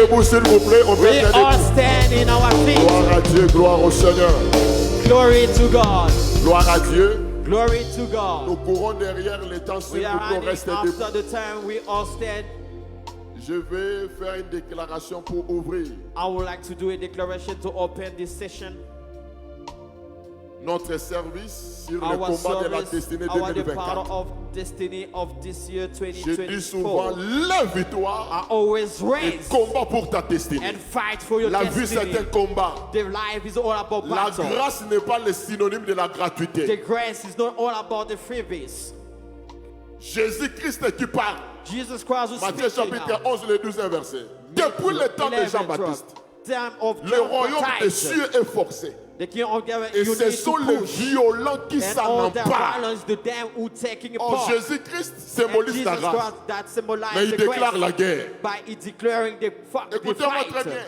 debout, s'il vous plaît. On peut We all stand in our feet. Gloire à Dieu, gloire au Seigneur. Glory to God. Gloire à Dieu. Glory to God. Nous courons derrière les temps, s'il We vous are plaît, running restez debout. after the time. We all stand. Je vais faire une déclaration pour ouvrir I would like to do a declaration to open this session. notre service sur le Our combat de la service, destinée our the 2024. part of destiny of this year Je dis souvent 2024. la victoire I always et raise combat pour ta destinée. and fight for your La vie, c'est destiny. un combat. The life is all about La battle. grâce n'est pas le synonyme de la The gratuité. grace is not all about the freebies. Jésus-Christ qui parle. Jesus Christ was Matthieu speaking chapitre now. 11, le 12e verset. Depuis le temps de 11, Jean-Baptiste, time of le John royaume des Baptist. cieux est forcé. The king of heaven, Et you ce need sont to les push. violents qui And s'en all the emparent. violence, the them who taking a Oh, part. Jésus-Christ And symbolise la Jesus grâce. Christ that Mais symbolizes il the déclare grace la guerre. by it declaring the Écoutez-moi fight. très bien.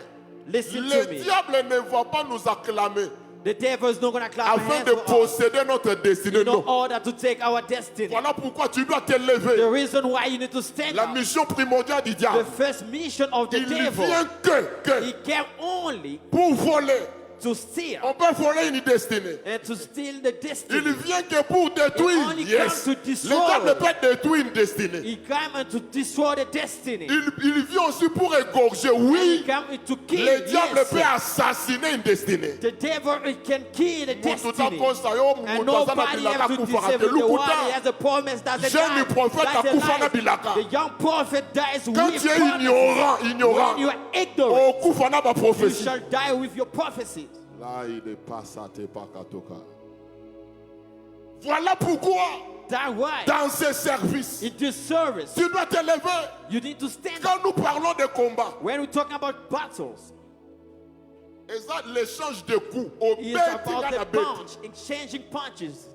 Listen Le to me. diable ne va pas nous acclamer The devil is not going to clap afin hands de for us posséder notre destinée. in Non. order to take our destiny. Voilà pourquoi tu dois te The lever. reason why you need to stand La up. mission primordiale du The diable, first mission of the il devil, vient que he came only pour voler. to steal On peut voler une destinée. and to steal the Il destiny. vient que pour détruire. He only Yes. comes to Le destroy. diable peut détruire une destinée. He came to destroy the destiny. Il vient aussi pour égorger. He Oui. came to kill. Le diable Yes. peut assassiner une destinée. The devil can kill the Mutu destiny. takosa yo And mutu azana nobody bilaka has to kufa disable te the one. He lukuta. has a promise that the Jeune prophète akufa na life. bilaka. The young prophet dies Quand with tu es promises. ignorant, When you are ignorant, okufa na ba you prophétie. shall die with your prophecies. Là, il est pas ça, t'es pas katoka. Voilà pourquoi, That's why dans ce service, in this service, tu dois te lever. you need to stand up. Quand nous parlons de combat, When we're talking about battles, et ça, l'échange de coups, au it's bête, about na the bête. punch, exchanging punches.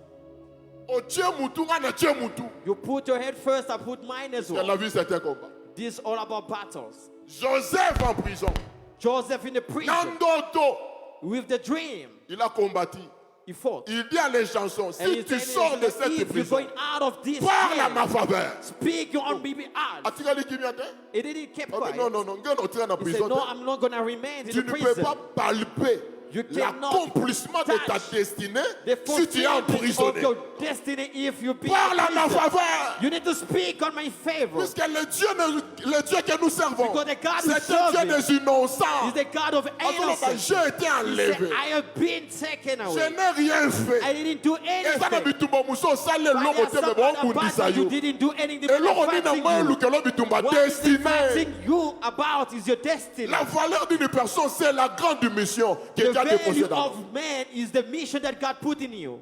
Au tien mutu, na tien mutu. You put your head first, I put mine as Et la well. vie, c'est un combat. This is all about battles. Joseph en prison. Joseph in the prison Nandoto, with the dream, il a combattu. he fought. Il dit à les chansons, And si he tu said, sors de if cette you're prison, going out of this parle à jail, ma faveur. speak your own baby out. As-tu dit qu'il vient de? He didn't keep Oh, quiet. non, non, non, non, tu es en He prison. said, no, I'm not going to remain in Tu the ne peux prison. pas palper You cannot l'accomplissement de ta touch destinée The si tu es fulfillment of emprisonné. your destiny if you be Parle à ma in prison. faveur. You need to speak on my favor. Puisque le Dieu que nous servons, Because the God we c'est un serve Dieu des innocents. He's the God of innocence. J'ai été He said, enlevé. I have been taken Je away. n'ai rien fait. I didn't do Et ça n'a anything. bitumba muso sale But lobo there's te me some bon other bundisa battle you yo. didn't do anything. Et l'on They're dit na fighting moi you. lu que l'on bitumba What is he destinée. fighting you about is your destiny. La valeur d'une personne, c'est la grande mission que The Dieu a déposée value dans nous. of man is the mission that God put in you.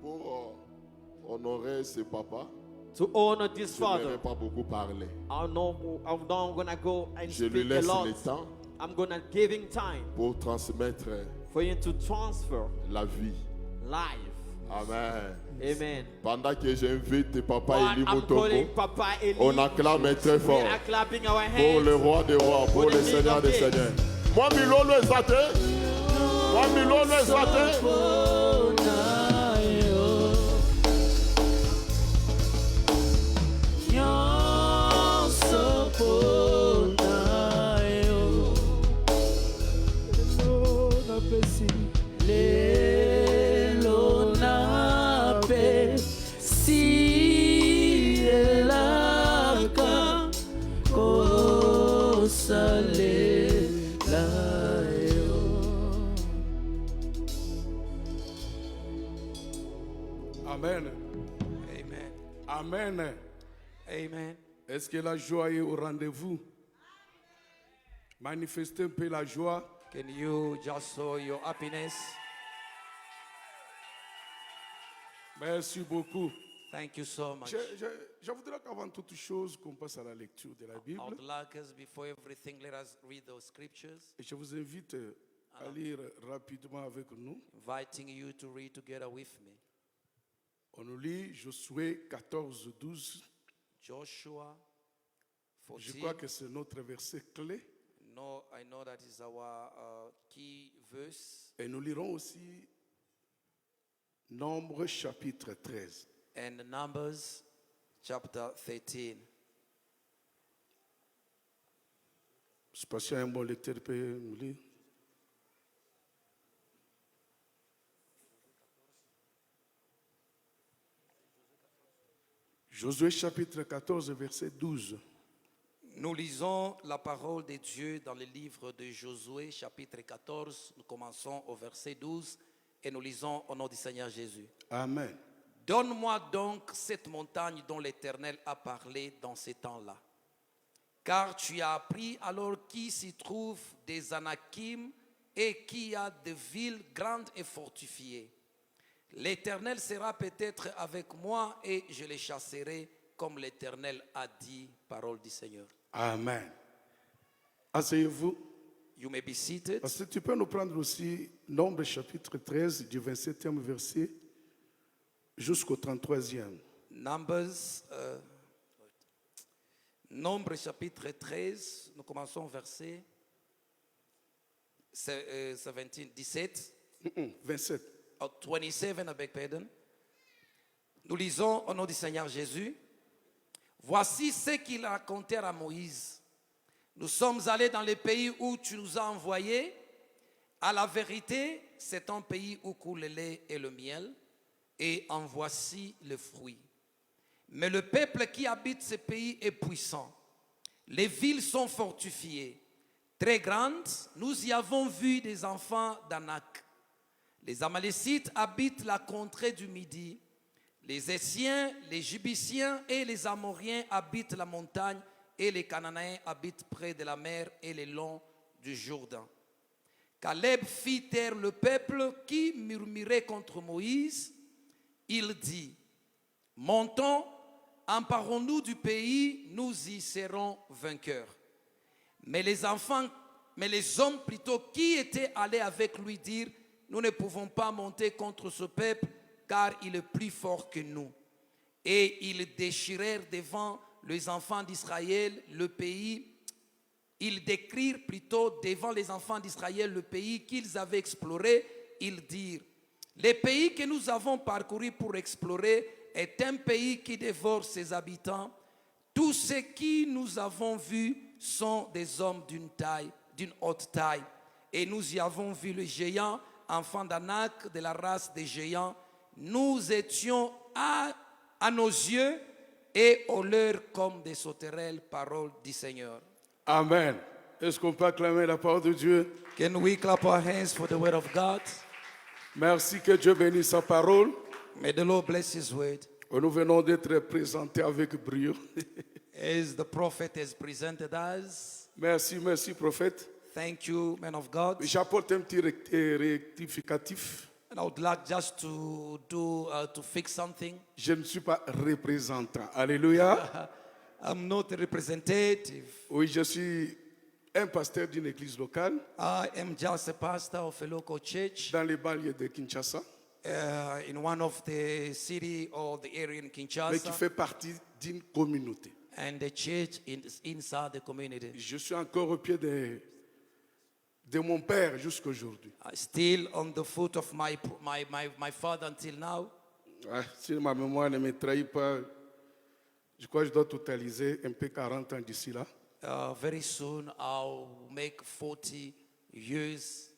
Pour honorer ses papas, To honor this je ne vais father. pas beaucoup parler. I'm not going to go and Je lui speak a laisse lot. le temps I'm going to give him time pour transmettre for you to transfer la vie. life. Amen. Amen. Pendant que j'invite Papa While Eli I'm calling Mutoko, Papa Eli, on acclame très we fort are clapping our pour le hands. roi des rois, pour For le the King Seigneur of des Kings. seigneurs. Moi, Milolo Ezate. Moi, Milolo Ezate. Amen. Amen. Amen. Amen. Est-ce que la joie est au rendez-vous? Manifestez un peu la joie. Can you just show your happiness? Merci beaucoup. Thank you so much. Je voudrais qu'avant toute chose, qu'on passe à la lecture de la I Bible. would like us, before everything, let us read those scriptures, Et je vous invite à lire rapidement avec nous. inviting you to read together with me. On nous lit Josué 14, 12. Joshua Je 14. crois que c'est notre verset clé. No, I know that is our key verse. Et nous lirons aussi Nombre chapitre 13. And Numbers chapter 13. Je sais pas si un bon lecteur peut nous lire. Josué chapitre 14, verset 12. Nous lisons la parole de Dieu dans le livre de Josué, chapitre 14. Nous commençons au verset 12 et nous lisons au nom du Seigneur Jésus. Amen. Donne-moi donc cette montagne dont l'Éternel a parlé dans ces temps-là. Car tu as appris alors qu'il s'y trouve des Anakim et qu'il y a des villes grandes et fortifiées. L'Éternel sera peut-être avec moi et je les chasserai comme l'Éternel a dit, parole du Seigneur. Amen. Asseyez-vous. You may be seated. Parce que tu peux nous prendre aussi Nombre chapitre 13 du 27e verset jusqu'au 33e. Nombre chapitre 13, nous commençons au verset 17. 27. 27, I beg pardon. Nous lisons au nom du Seigneur Jésus. Voici ce qu'ils racontèrent à Moïse. Nous sommes allés dans le pays où tu nous as envoyés. À la vérité, c'est un pays où coule le lait et le miel, et en voici le fruit. Mais le peuple qui habite ce pays est puissant. Les villes sont fortifiées, très grandes. Nous y avons vu des enfants d'Anak. Les Amalécites habitent la contrée du Midi. Les Essiens, les Jébusséens et les Amoriens habitent la montagne, et les Cananéens habitent près de la mer et le long du Jourdain. Caleb fit taire le peuple qui murmurait contre Moïse. Il dit: montons, emparons-nous du pays, nous y serons vainqueurs. Mais les hommes plutôt qui étaient allés avec lui dirent: nous ne pouvons pas monter contre ce peuple, car il est plus fort que nous. Et ils déchirèrent devant les enfants d'Israël le pays. Ils décrirent plutôt devant les enfants d'Israël le pays qu'ils avaient exploré. Ils dirent: le pays que nous avons parcouru pour explorer est un pays qui dévore ses habitants. Tous ceux qui nous avons vus sont des hommes d'une haute taille. Et nous y avons vu le géant, enfant d'Anak, de la race des géants. Nous étions à nos yeux et aux leurs comme des sauterelles, parole du Seigneur. Amen. Est-ce qu'on peut acclamer la parole de Dieu? Can we clap our hands for the word of God? Merci, que Dieu bénisse sa parole. May the Lord bless his word. Nous venons d'être présentés avec brio. As the prophet has presented us. Merci, merci, prophète. Thank you, man of God. J'apporte un petit rectificatif. And I would like just to fix something. Je ne suis pas représentant. Alléluia. I'm not a representative. Oui, je suis un pasteur d'une église locale I am just a pastor of a local church dans les banlieues de Kinshasa, in one of the city or the area in mais qui Kinshasa, fait partie d'une communauté. and the church is inside the community. Je suis encore au pied de mon père jusqu'à aujourd'hui. Still on the foot of my father until now. Si ma mémoire ne me trahit pas, je crois que je dois totaliser un peu 40 ans d'ici là. Very soon I'll make 40 years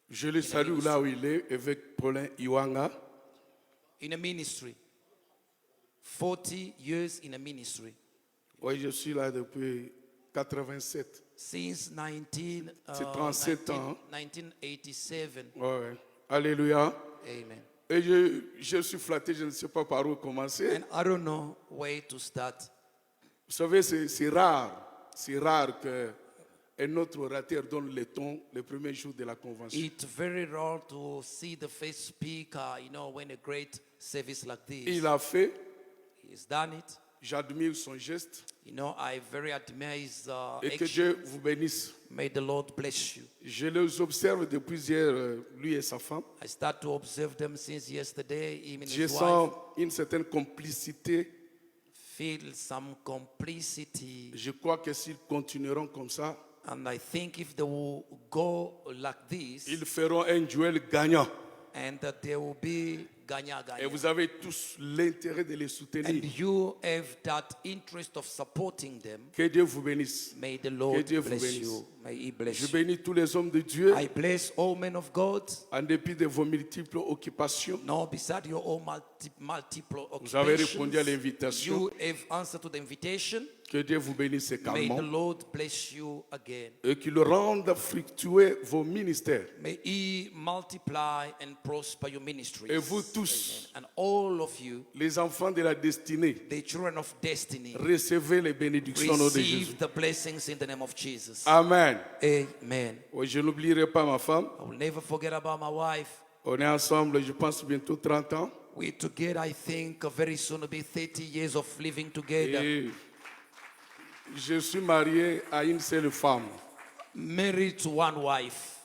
Je le salue là où il est, avec Paulin Iwanga. in a ministry. 40 years in a ministry. Oui, je suis là depuis 87. Since C'est 37 ans. 1987. Ouais. Alléluia. Amen. Et je suis flatté, je ne sais pas par où commencer. And I don't know where to start. Vous savez, c'est rare qu'un autre orateur donne le ton le premier jour de la convention. It's very rare to see the first speaker, when a great service like this. Il a fait, He's done it. j'admire son geste I very admire his et que action. Dieu vous bénisse. May the Lord bless you. Je les observe depuis hier, lui et sa femme. I start to observe them since yesterday. Him and Je his sens wife une certaine complicité. feel some complicity. Je crois que s'ils continueront comme ça, And I think if they will go like this, ils feront un duel gagnant. and that there will be Et gagnant-gagnant. vous avez tous l'intérêt de les And soutenir. you have that interest of supporting them. Que Dieu vous bénisse. May the Lord Dieu vous bless bénisse. you. May He bless Je you. bénis tous les hommes de Dieu I bless all men of God. en dépit de vos multiples occupations. No, beside your own multiple Vous avez répondu à occupations, l'invitation. you have answered to the invitation. Que Dieu vous bénisse May the également. Lord bless you again. Et qu'il rende fructueux vos ministères. May He multiply and prosper your ministries. Et vous tous, Amen. And all of you, les enfants de la destinée, the children of destiny, recevez les bénédictions au nom de Jésus. receive the blessings in the name of Jesus. Amen. Amen. Oui, je n'oublierai pas ma femme. I will never forget about my wife. On est ensemble, je pense, bientôt 30 ans. We together, I think, very soon will be 30 years of living together. Et je suis marié à une seule femme. Married to one wife.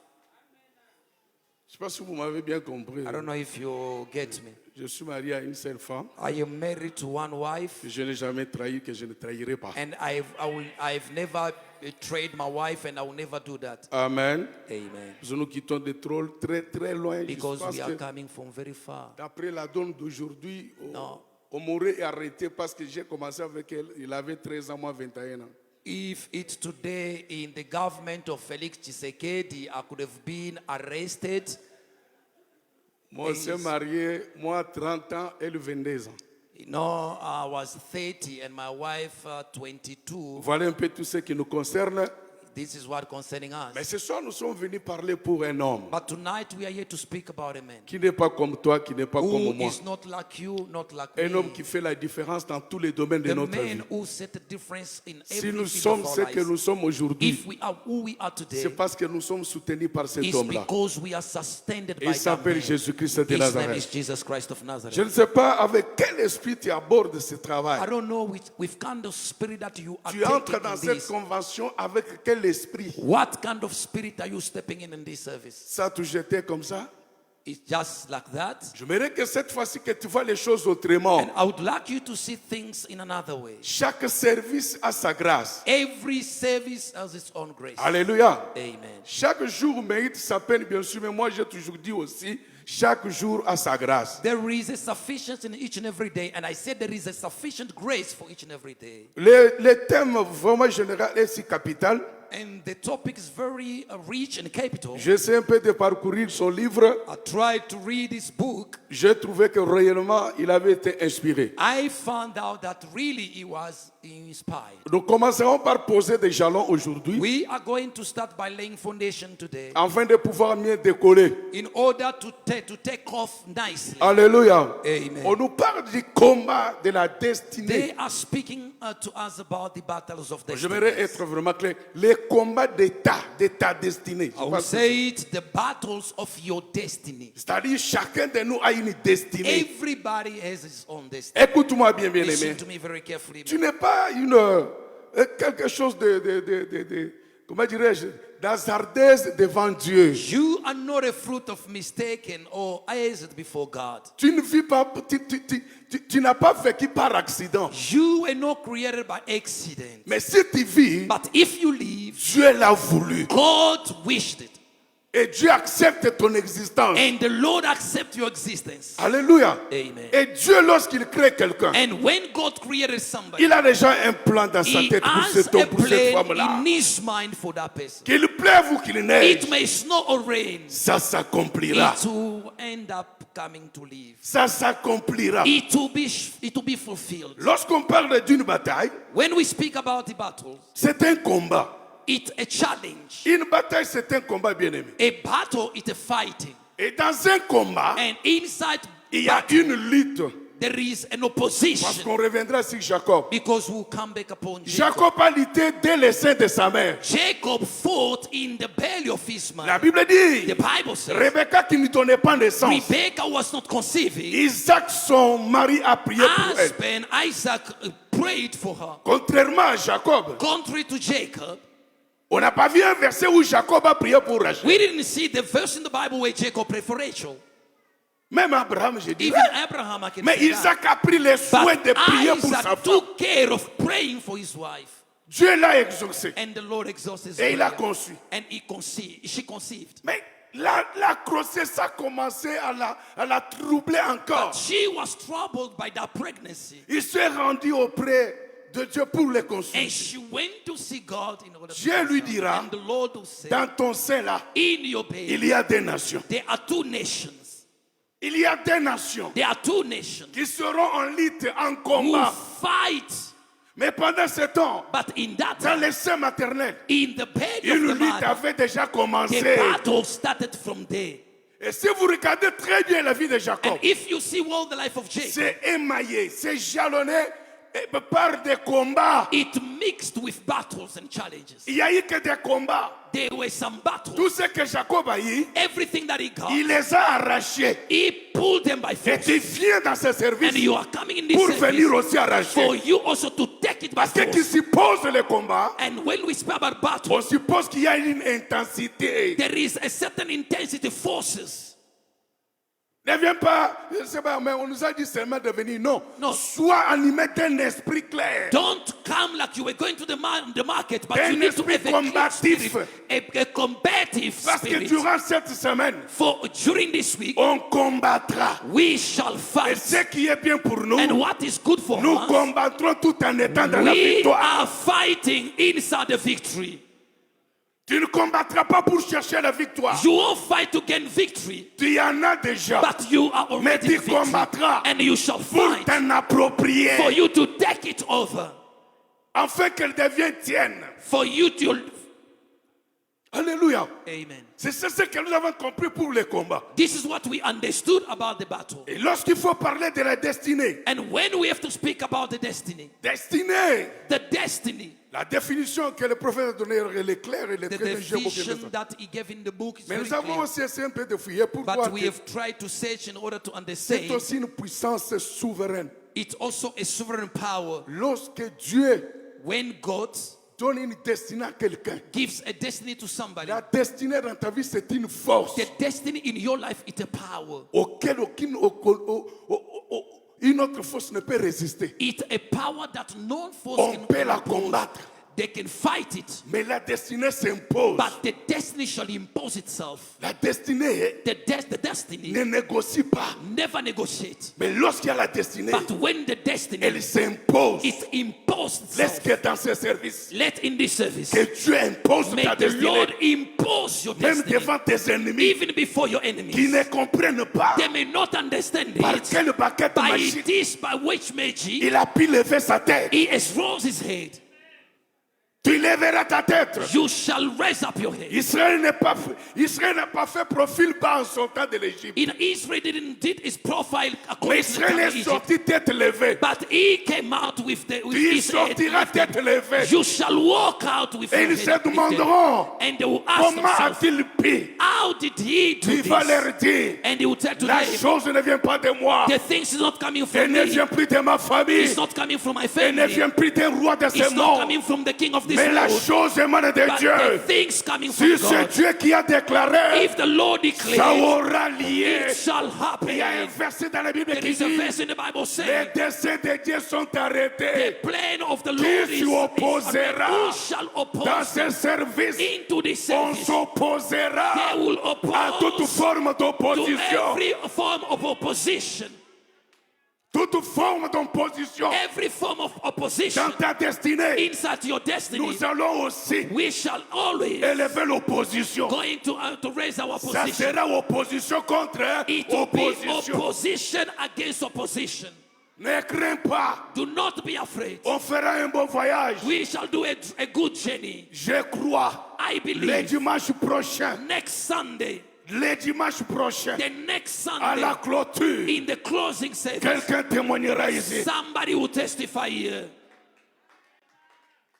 Je ne sais pas si vous m'avez bien compris. I don't know if you get me. Je suis marié à une seule femme. I am married to one wife, Que je n'ai jamais trahi, que je ne trahirai pas. and I've never betrayed my wife, and I will never do that. Amen. Amen. Nous quittons des trolls très très loin. Je Because pense we are que coming from very far. d'après la donne d'aujourd'hui, No. on m'aurait arrêté parce que j'ai commencé avec elle. Il avait 13 ans, moi 21 ans. If it's today in the government of Felix Tshisekedi, I could have been arrested. Moi, on s'est marié, moi 30 ans, elle 22 ans. You know, I was 30 and my wife 22. Voilà un peu tout ce qui nous concerne. This is what concerning Mais us. ce soir, nous sommes venus parler pour un homme But tonight we are here to speak about a man qui n'est pas comme toi, qui n'est pas who comme moi. is not like you, not like Un homme me. qui fait la différence dans tous les domaines de The notre vie. man who set a difference in Si every nous field sommes of ce our que nous lives. sommes aujourd'hui, If we are who we are today, c'est parce que nous sommes soutenus par cet it's homme-là. because we are sustained by Il that s'appelle man. Jésus-Christ de His name is Nazareth. Jesus Christ of Je Nazareth. ne sais pas avec quel esprit tu abordes ce I travail. don't know with kind of spirit that you are Tu entres taking dans in cette this. convention avec quel esprit? What kind of spirit are you stepping in this service? Ça a toujours été comme ça. It's just like that. J'aimerais que cette fois-ci que tu vois les choses autrement. And I would like you to see things in another way. Chaque service a sa grâce. Every service has its own grace. Alléluia. Amen. Chaque jour mérite sa peine, bien sûr, mais moi j'ai toujours dit aussi, chaque jour a sa grâce. There is a sufficiency in each and every day, and I said there is a sufficient grace for each and every day. Le thème vraiment général est si capital. And the topic is very rich and capital. J'essaie un peu de parcourir son livre. I tried to read his book. J'ai trouvé que réellement il avait été inspiré. I found out that really he was inspired. Nous commencerons par poser des jalons aujourd'hui We are going to start by laying foundation today afin de pouvoir mieux décoller. in order to take off nicely. Alléluia. Amen. On nous parle du combat de la destinée. They are speaking to us about the battles of J'aimerais destiny. être vraiment clair. Les combats d'état, de ta destinée. I will say it, the battles of your destiny. C'est-à-dire chacun de nous a une destinée. Everybody has his own destiny. Écoute-moi bien, bien Listen aimé. to me very carefully. Tu n'es pas quelque chose de comment dirais-je, d'hasardeuse devant Dieu. You are not a fruit of mistaken or hazard before God. Tu ne vis pas, tu n'as pas vécu par accident. You were not created by accident. Mais si tu vis, But if you live, Dieu l'a voulu. God wished it. Et Dieu accepte ton existence. And the Lord accepts your existence. Alléluia. Amen. Et Dieu, lorsqu'il crée quelqu'un, And when God created somebody, il a déjà un plan dans sa He tête pour has cet homme, a pour cette plan femme-là. in His mind for that person. Qu'il pleuve ou qu'il neige, It may snow or rain. ça s'accomplira. It will end up coming to live. Ça s'accomplira. It will be fulfilled. Lorsqu'on parle d'une bataille, When we speak about the battles, c'est un combat. it's a challenge. Une bataille, c'est un combat, bien aimé. A battle is a fighting. Et dans un combat, And inside il y a une lutte. there is an Parce opposition. qu'on reviendra sur Jacob. Because we'll come back upon Jacob. Jacob a lutté dès le sein de sa mère. Jacob fought in the belly of his La mother. Bible dit, The Bible says Rebecca qui ne donnait pas naissance, Rebecca was not conceiving. Isaac, son mari, a prié pour elle. Husband Isaac prayed for her. Contrairement à Jacob, Contrary to Jacob, on n'a pas vu un verset où Jacob a prié pour Rachel. we didn't see the verse in the Bible where Jacob prayed for Rachel. Même Abraham, je dis. Even Abraham, I can Mais say that. Isaac a pris les soins But de prier pour sa Isaac femme. took care of praying for his wife. Dieu l'a exaucé. And the Lord exhausted his Et il a prayer. conçu. And she conceived. Mais la grossesse a commencé à la troubler encore. But she was troubled by that pregnancy. Il s'est rendu auprès de Dieu pour le consulter. And she went to see God in order to Dieu lui consult. dira, And the Lord will say, dans ton sein là, in your il baby, y a des nations. there are two nations. Il y a des nations There are two nations qui seront en lutte, en who combat. fight. Mais pendant ce temps, But in that dans time, les seins maternels, in the belly of une the lutte mother, avait déjà the commencé. battle started from there. Et si vous regardez très bien la vie de Jacob, And if you see well the life of Jacob, c'est émaillé, c'est jalonné par des combats. it mixed with battles and challenges. Il y a eu que des combats. There were some battles. Tout ce que Jacob a eu, Everything that he got, il les a arrachés. he pulled them by Et force. tu viens dans ce service And you are coming in this pour venir service aussi arracher. for you also to take it by Parce que qui force. suppose le combat, And when we speak about battle, on suppose qu'il y a une intensité. there is a certain intensity forces. Ne viens pas, je sais pas, mais on nous a dit seulement de venir. Non. Non. Sois animé d'un esprit clair. Don't come like you were going to the market, but Un you need to esprit have a clear combatif. spirit, a combative Parce que spirit. durant cette semaine, For during this week, on combattra. we shall Et fight. ce qui est bien pour nous, And what is good for nous us, combattrons tout en étant dans la we victoire. are fighting inside the victory. Tu ne combattras pas pour chercher la victoire. You won't fight to gain victory, Tu en as déjà. but you are Mais already tu victory. combattras And you shall pour fight t'en approprier. for you to take it over, Afin qu'elle devienne tienne. for you to... Alléluia. Amen. C'est ce que nous avons compris pour le combat. This is what we understood about the battle. Et lorsqu'il faut parler de la destinée, And when we have to speak about the destiny, destinée, the destiny, la définition que le prophète a donnée, elle est claire, elle est the très bien. J'aime beaucoup vision ça. that he gave in the book is Mais very nous avons clear. aussi essayé un peu de fouiller pour voir But we que have tried to search in order to c'est understand aussi une puissance souveraine. it's also a sovereign power. Lorsque Dieu When God donne une destinée à quelqu'un, gives a destiny to somebody, la destinée dans ta vie, c'est une force the destiny in your life is a power. auquel une autre force ne peut résister. It's a power that no force On can peut la oppose. combattre, They can fight it, mais la destinée s'impose. but the destiny shall impose itself. La destinée The destiny ne négocie pas. never negotiates. Mais lorsqu'il y a la destinée, But when the destiny elle s'impose. it imposes Laisse itself, que dans ce service, let in this service, que Dieu impose may ta the Lord destinée, impose your même destiny, devant tes ennemis even before your qui enemies. ne comprennent pas They may not understand par it, quelle baguette by magique this, by which magic, il a pu lever sa tête. he has rose his head. Tu lèveras ta tête. You shall raise up your head. Israël n'a pas fait profil bas en sortant de l'Égypte. In Israel did his profile Mais according to the Israël time of est Egypt, sorti tête levée. but he came out with Tu his head sortiras lifted. tête levée. You shall walk out with Et your ils se head lifted. demanderont, And they will ask comment themselves, a-t-il pu? how did he do Tu vas this? leur dire, And he will tell to la them, chose ne vient pas de moi. the things is not coming Elle from ne me. vient plus de ma famille. It's not coming from my Elle ne family. vient plus d'un roi de ce It's not monde. coming from the king of this Mais la world. chose émane de But Dieu. the things coming from Si c'est God. Dieu qui a déclaré, If the Lord ça declares, aura lié. it shall Il y a un happen. verset dans la Bible There qui is a dit, verse in the Bible les saying, desseins de Dieu sont the arrêtés. plan of the Lord Qui is s'opposera who shall dans oppose ce service? into this On service. s'opposera They will à toute oppose forme to d'opposition. every form of opposition. Toute forme d'opposition Every form of opposition dans ta destinée. inside your destiny. Nous allons aussi We shall always élever l'opposition. going to raise our Ça opposition. sera opposition contre It will be opposition. opposition against opposition. Ne crains pas. Do not be afraid. On fera un bon voyage. We shall do a good journey. Je crois. I Le believe dimanche prochain. next Sunday, Le dimanche prochain. the next À Sunday, la clôture. in the closing service, Quelqu'un témoignera ici. somebody will testify here.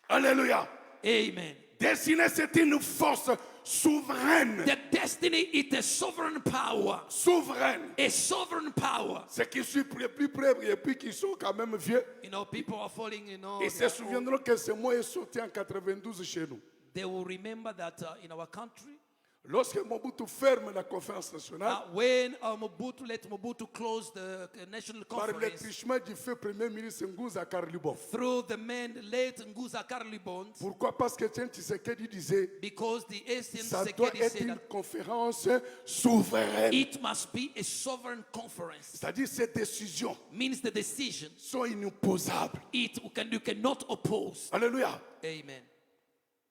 Alléluia. Amen. Destinée, c'est une force souveraine. The destiny is a sovereign power. Souveraine. A sovereign power. Ceux qui sont plus près et puis qui sont quand même vieux, You know, people are falling, you know, ils se souviendront que ce mot est sorti en 92 chez nous. they will remember that in our country, Lorsque Mobutu ferme la conférence nationale, when Mobutu closed the national par le conference truchement du feu Premier ministre Nguza Karlibov. through the man late Nguza Karlibond, Pourquoi? Parce que Etienne Tshisekedi disait, because the Etienne ça doit Tshisekedi être said une that conférence souveraine. it must be a sovereign conference. C'est-à-dire ces décisions Means the decision sont inopposables. you cannot oppose. Alléluia. Amen.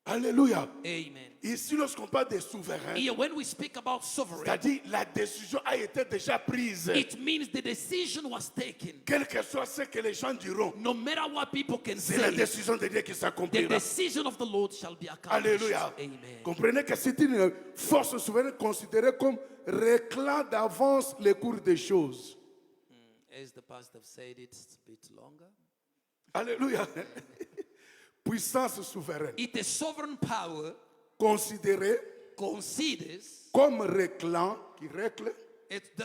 Alléluia. Amen. Ici, lorsqu'on parle des souverains, Here, when we speak about sovereign, c'est-à-dire la décision a été déjà prise. it means the decision was taken. Quel que soit ce que les gens diront, No matter what people can c'est la say, décision de Dieu qui the s'accomplira. decision of the Lord shall be accomplished. Alléluia. Amen. Comprenez que c'est une force souveraine considérée comme réclame d'avance les cours des choses. As the pastor said, it's a bit longer. Alléluia. Puissance souveraine. It is sovereign power Considérée considers comme réclame, qui règle,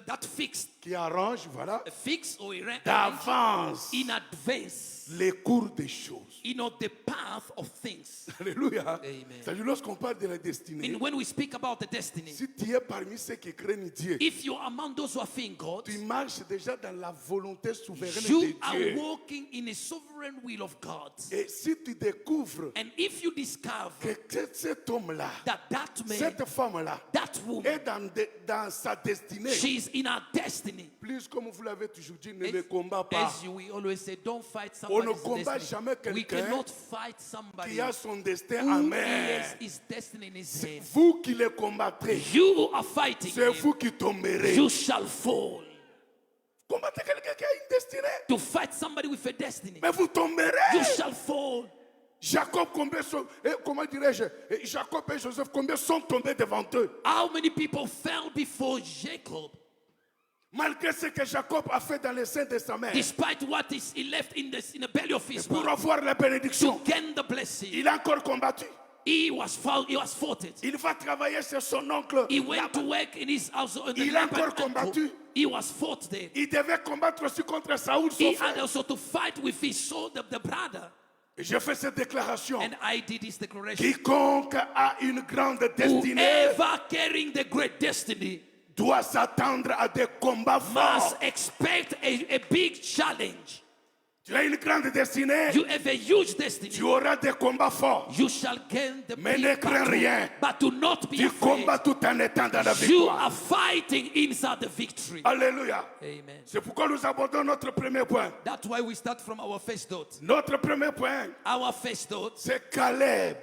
that fixed, qui arrange, voilà, fixed or arranged d'avance in advance, les cours des choses. the path of things. Alléluia. Amen. C'est-à-dire lorsqu'on parle de la destinée, And when we speak about the destiny, si tu es parmi ceux qui craignent Dieu, if you are among those who are fearing God, tu marches déjà dans la volonté souveraine you de are Dieu. walking in a sovereign will of God. Et si tu découvres And if you discover que cet homme-là, that man, cette femme-là, that woman, est dans sa destinée, she is in our destiny. plus comme vous l'avez toujours dit, ne le combat pas. As we always say, don't fight On ne somebody's combat destiny. jamais We quelqu'un cannot fight somebody qui a son destin who en main. has his destiny in his C'est hand. vous qui le combattrez. You who are fighting C'est him, vous qui tomberez. you shall fall. Combattez quelqu'un qui a une destinée. To fight somebody with a destiny, Mais vous you tomberez. shall fall. Jacob, combien sont, comment dirais-je, Jacob et Joseph, combien sont tombés devant eux? How many people fell before Jacob? Malgré ce que Jacob a fait dans le sein de sa mère, Despite what he left in the belly of his pour mother, avoir la bénédiction, to gain the blessing, il a encore combattu. he was fought it. Il va travailler chez son oncle. He went to work in his house. Il a encore combattu. He was fought there. Il devait combattre aussi contre Saoul, son He had frère. also to fight with his soul, the brother. Et j'ai fait cette déclaration. And I did this declaration. Quiconque a une grande destinée Whoever carrying the great destiny doit s'attendre à des combats forts. must expect a big challenge. Tu as une grande destinée, You have a huge destiny. tu auras des combats forts. You shall gain the Mais big ne crains battle. rien. But do not be Tu afraid. combats tout en étant dans la You victoire. are fighting inside the victory. Alléluia. Amen. C'est pourquoi nous abordons notre premier point. That's why we start from our first thought. Notre premier point, Our first thought, c'est Caleb.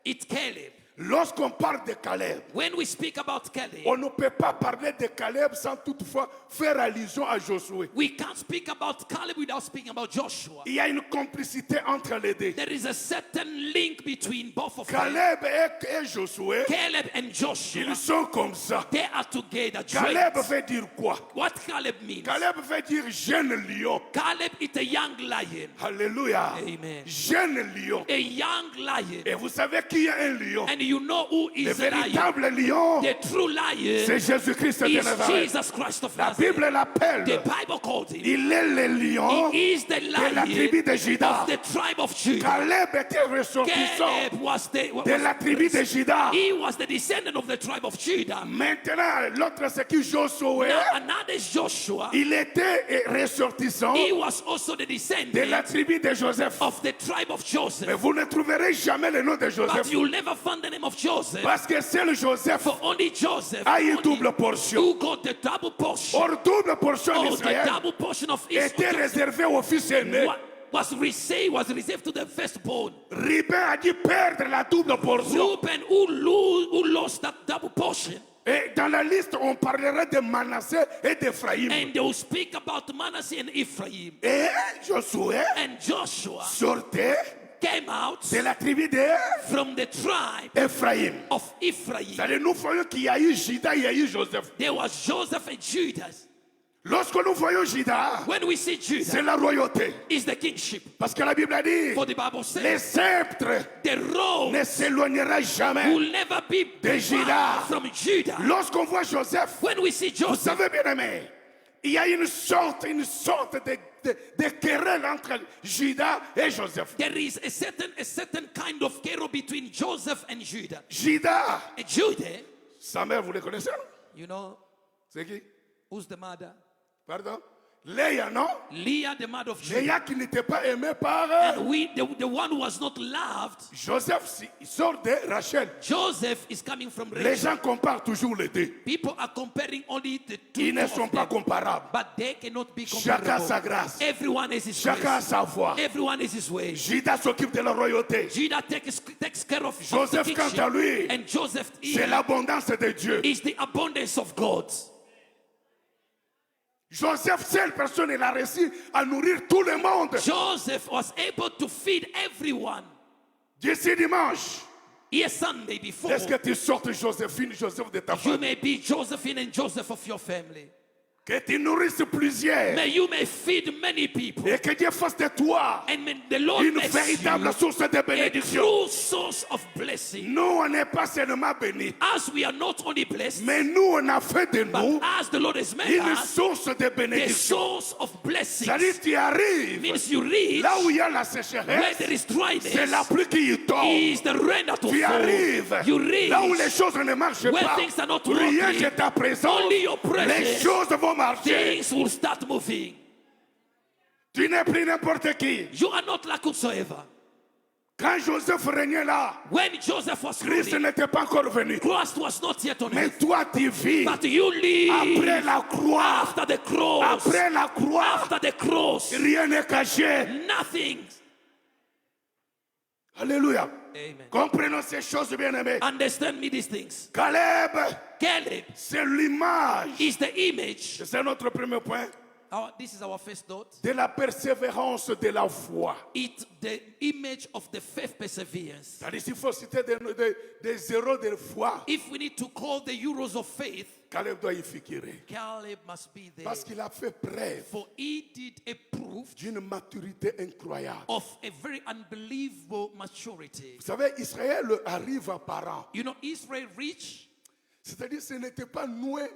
it's Caleb. Lorsqu'on parle de Caleb, When we speak about Caleb, on ne peut pas parler de Caleb sans toutefois faire allusion à Josué. we can't speak about Caleb without speaking about Joshua. Il y a une complicité entre les deux. There is a certain link between both of them. Caleb et Josué, Caleb and Joshua, ils sont comme ça. they are together. Caleb joined. veut dire quoi? What Caleb means? Caleb veut dire jeune lion. Caleb is a young lion. Alléluia. Amen. Jeune lion. A young lion. Et vous savez qui est un lion? And you know who Le is a lion? véritable lion, The true lion c'est Jésus-Christ de is Nazareth. Jesus Christ of La Nazareth. Bible l'appelle. The Bible called him. Il est le lion He is the de la lion tribu de Juda. of the tribe of Judah. Caleb était ressortissant Caleb was de la tribu de Juda. he was the descendant of the tribe of Judah. Maintenant, l'autre c'est qui Josué. Now another is Joshua. Il était ressortissant He was also the de la descendant tribu de Joseph. of the tribe of Mais Joseph. vous ne trouverez jamais le nom de Joseph. But you'll never find the name of Joseph. Parce que seul Joseph For only Joseph a une only double portion. who got the double portion. Or, double portion Or the d'Israël double portion of était Israel réservée au fils aîné. was reserved to the firstborn. Reuben a dû perdre la double portion. Reuben who lost that double portion. Et dans la liste, on parlera de Manassé et d'Ephraïm. And they will speak about Manasseh and Ephraim. Et Josué And Joshua sortait came out de la tribu from the tribe d'Ephraïm. of Ephraim. C'est-à-dire, nous voyons qu'il y a eu Judas, il y a eu Joseph. There was Joseph and Judas. Lorsque nous voyons Judas, When we see c'est Judah, la royauté. is the kingship. Parce que la Bible a dit, For the Bible les says sceptres the road ne s'éloignera jamais. will never be De Judah. far from Judah. Lorsqu'on voit Joseph, When we see vous Joseph, savez bien aimé, il y a une sorte de querelle entre Judas et Joseph. there is a certain kind of quarrel between Joseph and Judah. Judas, And Judah, Sa mère, vous le connaissez, non? You know C'est qui? who's the mother? Pardon? Léa, non? Leah, the mother of Judah. Léa qui n'était pas aimée par And the one who was not loved, Joseph. Il sort de Rachel. Joseph, is coming from Les Rachel. gens comparent toujours les deux. People are comparing only the two Ils ne of sont pas them, comparables. but they cannot be Chacun sa comparable. grâce. Everyone is his Chacun a grace. sa voix. Everyone is his way. Judas s'occupe de la royauté. Judah takes care of the Joseph, quant à kingship. lui, And Joseph c'est l'abondance de Dieu. is the abundance of God. Joseph, seule personne, il a réussi à nourrir tout le monde. Joseph was able to feed everyone. D'ici dimanche, Yes, Sunday before, est-ce que tu sortes Joséphine, Joseph de ta you famille? may be Josephine and Joseph of your family. Que tu nourrisses plusieurs. You may feed many people. Et que Dieu fasse de toi And may the Lord une makes véritable you source de a bénédiction. true source of blessing. Nous, on n'est pas seulement bénis, As we are not only blessed, mais nous, on a fait de nous but as the Lord has made une us source de a bénédiction. source of blessings. C'est-à-dire, tu arrives Means you reach là où il y a la where sécheresse, there is c'est dryness, la pluie qui tombe. is the rain that will Tu fall. arrives You reach là où les choses ne marchent where pas. things are not Rien working. que ta présence, Only your les presence, choses vont marcher. things will start moving. Tu n'es plus n'importe qui. You are not like whatsoever. Quand Joseph régnait là, When Joseph was Christ ruling, n'était pas encore venu. Christ was not yet on Mais earth. toi, tu vis But you live après la croix. after the cross. Après la croix, After the cross. rien n'est caché. Nothing. Alléluia. Amen. Comprenons ces choses, bien-aimés. Understand me these things. Caleb, Caleb c'est l'image. is the image. C'est notre premier point. This is our first thought. De la persévérance de la foi. It's the image of the faith perseverance. C'est-à-dire, s'il faut citer des héros de foi, If we need to call the heroes of faith, Caleb doit y figurer. Caleb must be there. Parce qu'il a fait preuve For he did a proof d'une maturité incroyable. of a very unbelievable maturity. Vous savez, Israël arrive à parents. You know, Israel reached, C'est-à-dire, ce n'était pas loin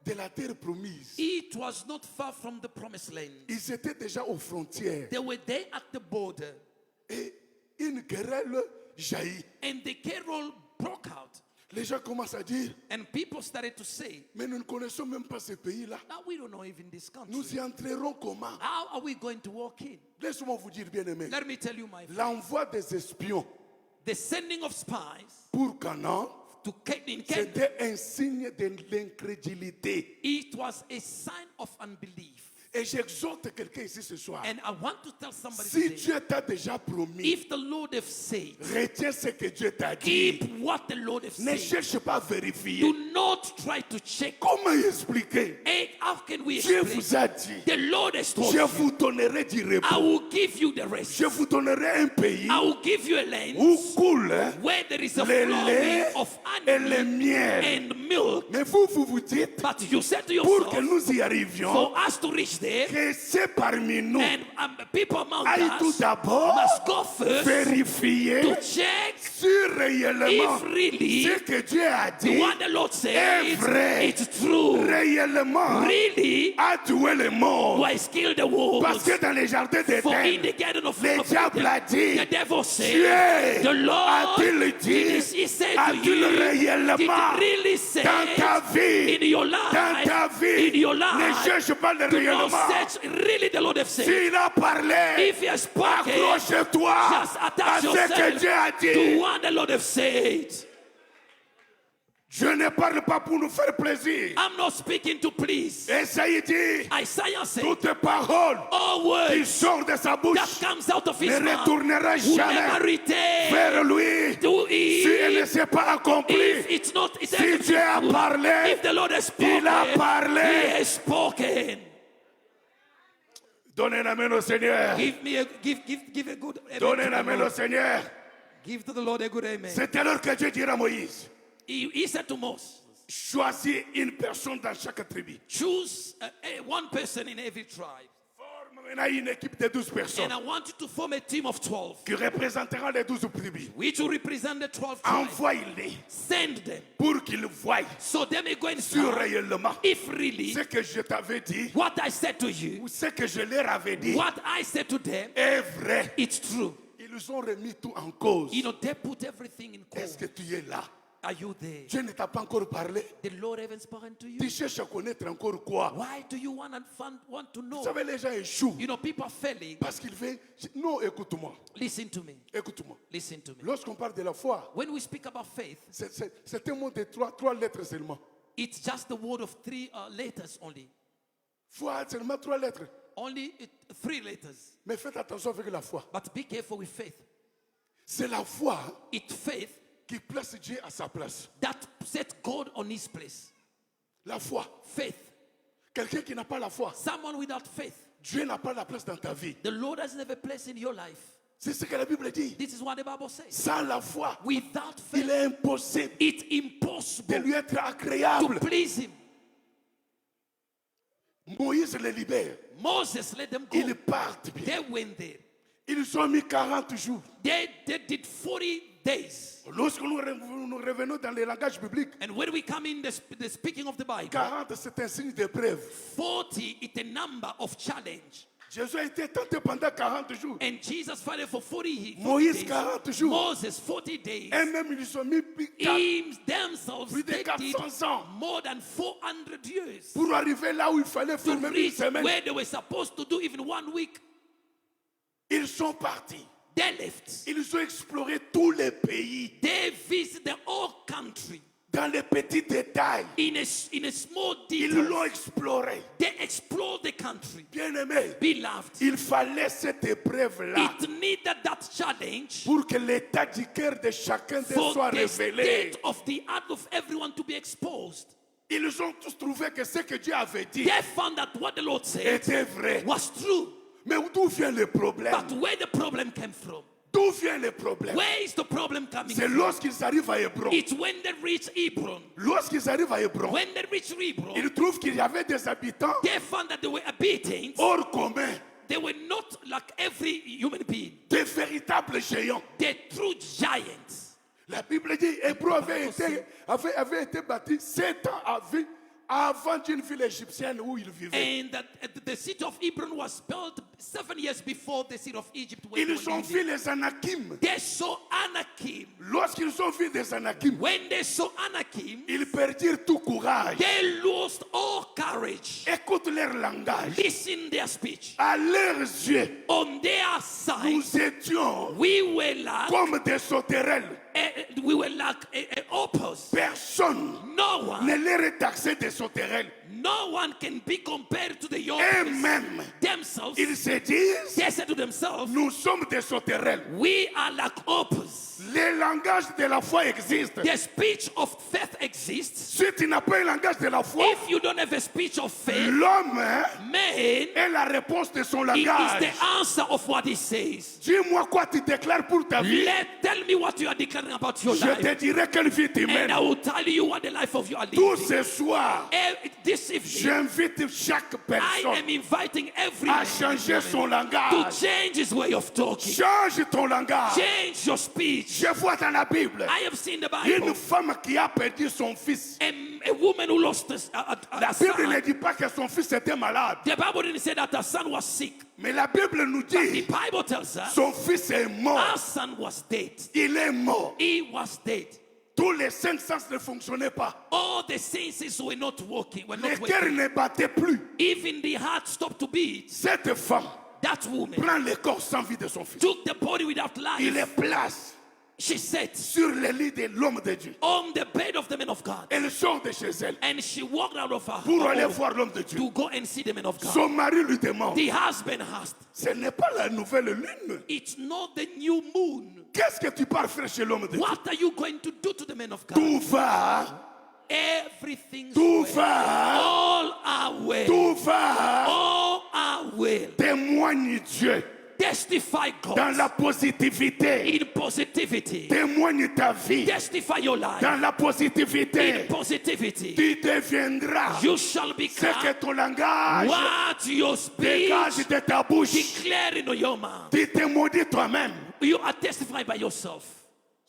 de la terre promise. it was not far from the promised land. Ils étaient déjà aux frontières. They were there at the border, Et une querelle jaillit. and the carol broke out. Les gens commencent à dire, And people started to say, mais nous ne connaissons même pas ce pays-là. now we don't know even this country. Nous y entrerons comment? How are we going to walk in? Laisse-moi vous dire, bien-aimé. Let me tell you, my friend, L'envoi des espions the sending of spies pour Canaan, to Canaan, c'était un signe de l'incrédulité. it was a sign of unbelief. Et j'exhorte quelqu'un ici ce soir. And I want to tell somebody Si today, Dieu t'a déjà promis, if the Lord have said, retiens ce que Dieu t'a dit. keep what the Lord has Ne said. cherche pas à vérifier. Do not try to check. Comment expliquer? Hey, how can we Dieu explain? vous a dit, The Lord has told je you, vous donnerai du I repos. will give you the rest. Je vous donnerai un pays I will give you a land où coule where there is a le flowing lait of et le honey miel. and milk. Mais vous vous dites, But you said to pour que yourself, nous y arrivions, for us to reach there, que c'est parmi nous and people among aille tout us d'abord must go first vérifier to check si réellement if really ce que Dieu a the dit one the Lord est said vrai, it's true. réellement Really, a tué le monde. why kill the wolves? Parce que dans les jardins For in d'Éden, the garden of le diable a dit, the devil said, Dieu the Lord a-t-il dit, he said to a-t-il you, did réellement he really say dans ta vie, in your dans life, ta vie, in your ne life, cherche pas le do not rayonnement. search really the Lord have said. S'il a parlé, If he has spoken, accroche-toi just à attach ce que Dieu a yourself dit. to what the Lord have said. Je ne parle pas pour nous faire plaisir. I'm not speaking to please. Esaïe dit, Isaiah said, toute parole all qui words sort de sa bouche that comes out of his ne mouth retournera will never jamais return vers lui to si elle ne him. s'est pas accomplie. If it's not, it's Si Dieu a parlé, if the Lord has spoken, il a parlé. he has spoken. Donnez la main au Seigneur. Give me a give a good amen. Donnez to la the main au Lord. One Give to the Lord a good amen. C'est alors que Dieu dira à Moïse, He said to Moses, choisis une personne dans chaque tribu. choose one person in every tribe. Forme maintenant une équipe de 12 personnes And I want you to form a team of 12, qui représenteront les 12 tribus. which will represent the 12 tribes. Envoie-les Send them. pour qu'ils voient So they may go and sur see réellement if really ce que je t'avais dit what I said to you, ou ce que je leur avais dit what I said to them, est vrai. it's true. Ils ont remis tout en cause. You know, they put everything in Est-ce cause. que tu es là? Are you there? Dieu ne t'a pas encore parlé. The Lord haven't spoken to you. Tu cherches à connaître encore quoi? Why do you want to know? Vous savez, les gens échouent You know, people are failing. parce qu'ils veulent. Non, écoute-moi. Listen to me. Écoute-moi. Listen to me. Lorsqu'on parle de la foi, When we speak about faith, c'est un mot de trois lettres seulement. it's just the word of three letters only. Foi, seulement 3 lettres. Only 3 letters. Mais faites attention avec la foi. But be careful with faith. C'est la foi It's faith qui place Dieu à sa place. that sets God on his place. La foi. Faith. Quelqu'un qui n'a pas la foi, Someone without faith, Dieu n'a pas la place dans ta vie. the Lord doesn't have a place in your life. C'est ce que la Bible dit. This is what the Bible says. Sans la foi, Without il faith, est impossible it's de impossible lui être to agréable. please him. Moïse les libère. Moses let them go. Ils partent bien. They went there. Ils ont mis 40 jours. They did 40 days. Lorsque nous revenons dans le langage biblique, And when we come in the speaking of the Bible, 40 c'est un signe d'épreuve. 40 is a number of challenge. Jésus a été tenté pendant 40 jours. And Jesus fighted for 40 Moïse days. 40 jours. Moses 40 days. Et même ils ont mis plus Themselves de they did 400 ans more than 400 years pour arriver là où il fallait to faire même une reach semaine. where they were supposed to do even 1 week. Ils sont partis. They left. Ils ont exploré tous les pays They visited the whole country dans les petits détails. in a small Ils detail. l'ont exploré. They explored the country. Bien-aimé, Beloved, il fallait cette épreuve-là it needed that challenge pour que l'état du cœur de chacun d'eux for soit the révélé. state of the heart of everyone to be exposed. Ils ont tous trouvé que ce que Dieu avait dit They found that what the Lord said était vrai. was true. Mais d'où vient le problème? But where the problem came from? D'où vient le problème? Where is the problem coming C'est from? lorsqu'ils arrivent à Hébron. It's when they reach Hebron. Lorsqu'ils arrivent à Hébron, When they reach Hebron, ils trouvent qu'il y avait des habitants they found that they were habitants. hors commun, They were not like every human being. des véritables géants. They're true giants. La Bible dit Hébron avait été bâti 7 ans avant d'une ville égyptienne où ils vivaient. And that the city of Hebron was built 7 years before the city of Egypt. Where they Ils were ont vu living. les Anakim. They saw Anakim. Lorsqu'ils ont vu des Anakim, When they saw Anakim, ils perdirent tout courage. they lost all courage. Écoute leur langage. Listen their speech. À leurs yeux, On their side, nous étions we were like comme des sauterelles. opposed. Personne No one, ne leur est taxé des sauterelles. no one can be compared to the Et young même, themselves. ils se disent, They said to themselves, nous sommes des sauterelles. we are like opposites. Le langage de la foi existe. The speech of faith exists. Si tu n'as pas un langage de la foi, If you don't have a speech of faith, l'homme man est la réponse de son it is langage. the answer of what he says. Dis-moi quoi tu déclares pour ta vie. Tell me what you are declaring about your Je te life. dirai quelle vie tu And mènes. I will tell you what the life of you are Tout living. ce soir, This evening, j'invite chaque I personne am inviting every à man changer son to langage. change his way of talking. Change ton langage. Change your speech. Je vois dans la Bible I have seen the une Bible. femme qui a perdu son fils. A woman who lost La a Bible ne son. dit pas que son fils était malade. The Bible didn't say that her son was sick. Mais la Bible nous The dit Bible tells us son fils est mort. her son was dead. Il est mort. He was dead. Tous les 5 sens ne fonctionnaient pas. All the senses were not working. Were Le not cœur working. ne battait plus. Even the heart stopped to beat. Cette femme That woman prend le corps sans vie de son fils. took the body without Il life. le place She sat sur le lit de l'homme de Dieu. on the bed of the man of God. Elle sort de chez elle And she walked out of her pour aller home voir l'homme de Dieu. to go and see the man of God. Son mari lui demande, The husband asked, ce n'est pas la nouvelle lune. it's not the new moon. Qu'est-ce que tu pars faire chez l'homme de Dieu? What are you going to do to the man of God? Tout va, Everything's tout well. va, All are well. tout va. All are well. Témoigne Dieu Testify dans God la positivité. in positivity. Témoigne ta vie Testify your life dans la in positivité. positivity. Tu deviendras You shall ce que become ton langage what your speech dégage de ta bouche. declare in your mouth. Tu te maudis toi-même. You are testifying by yourself.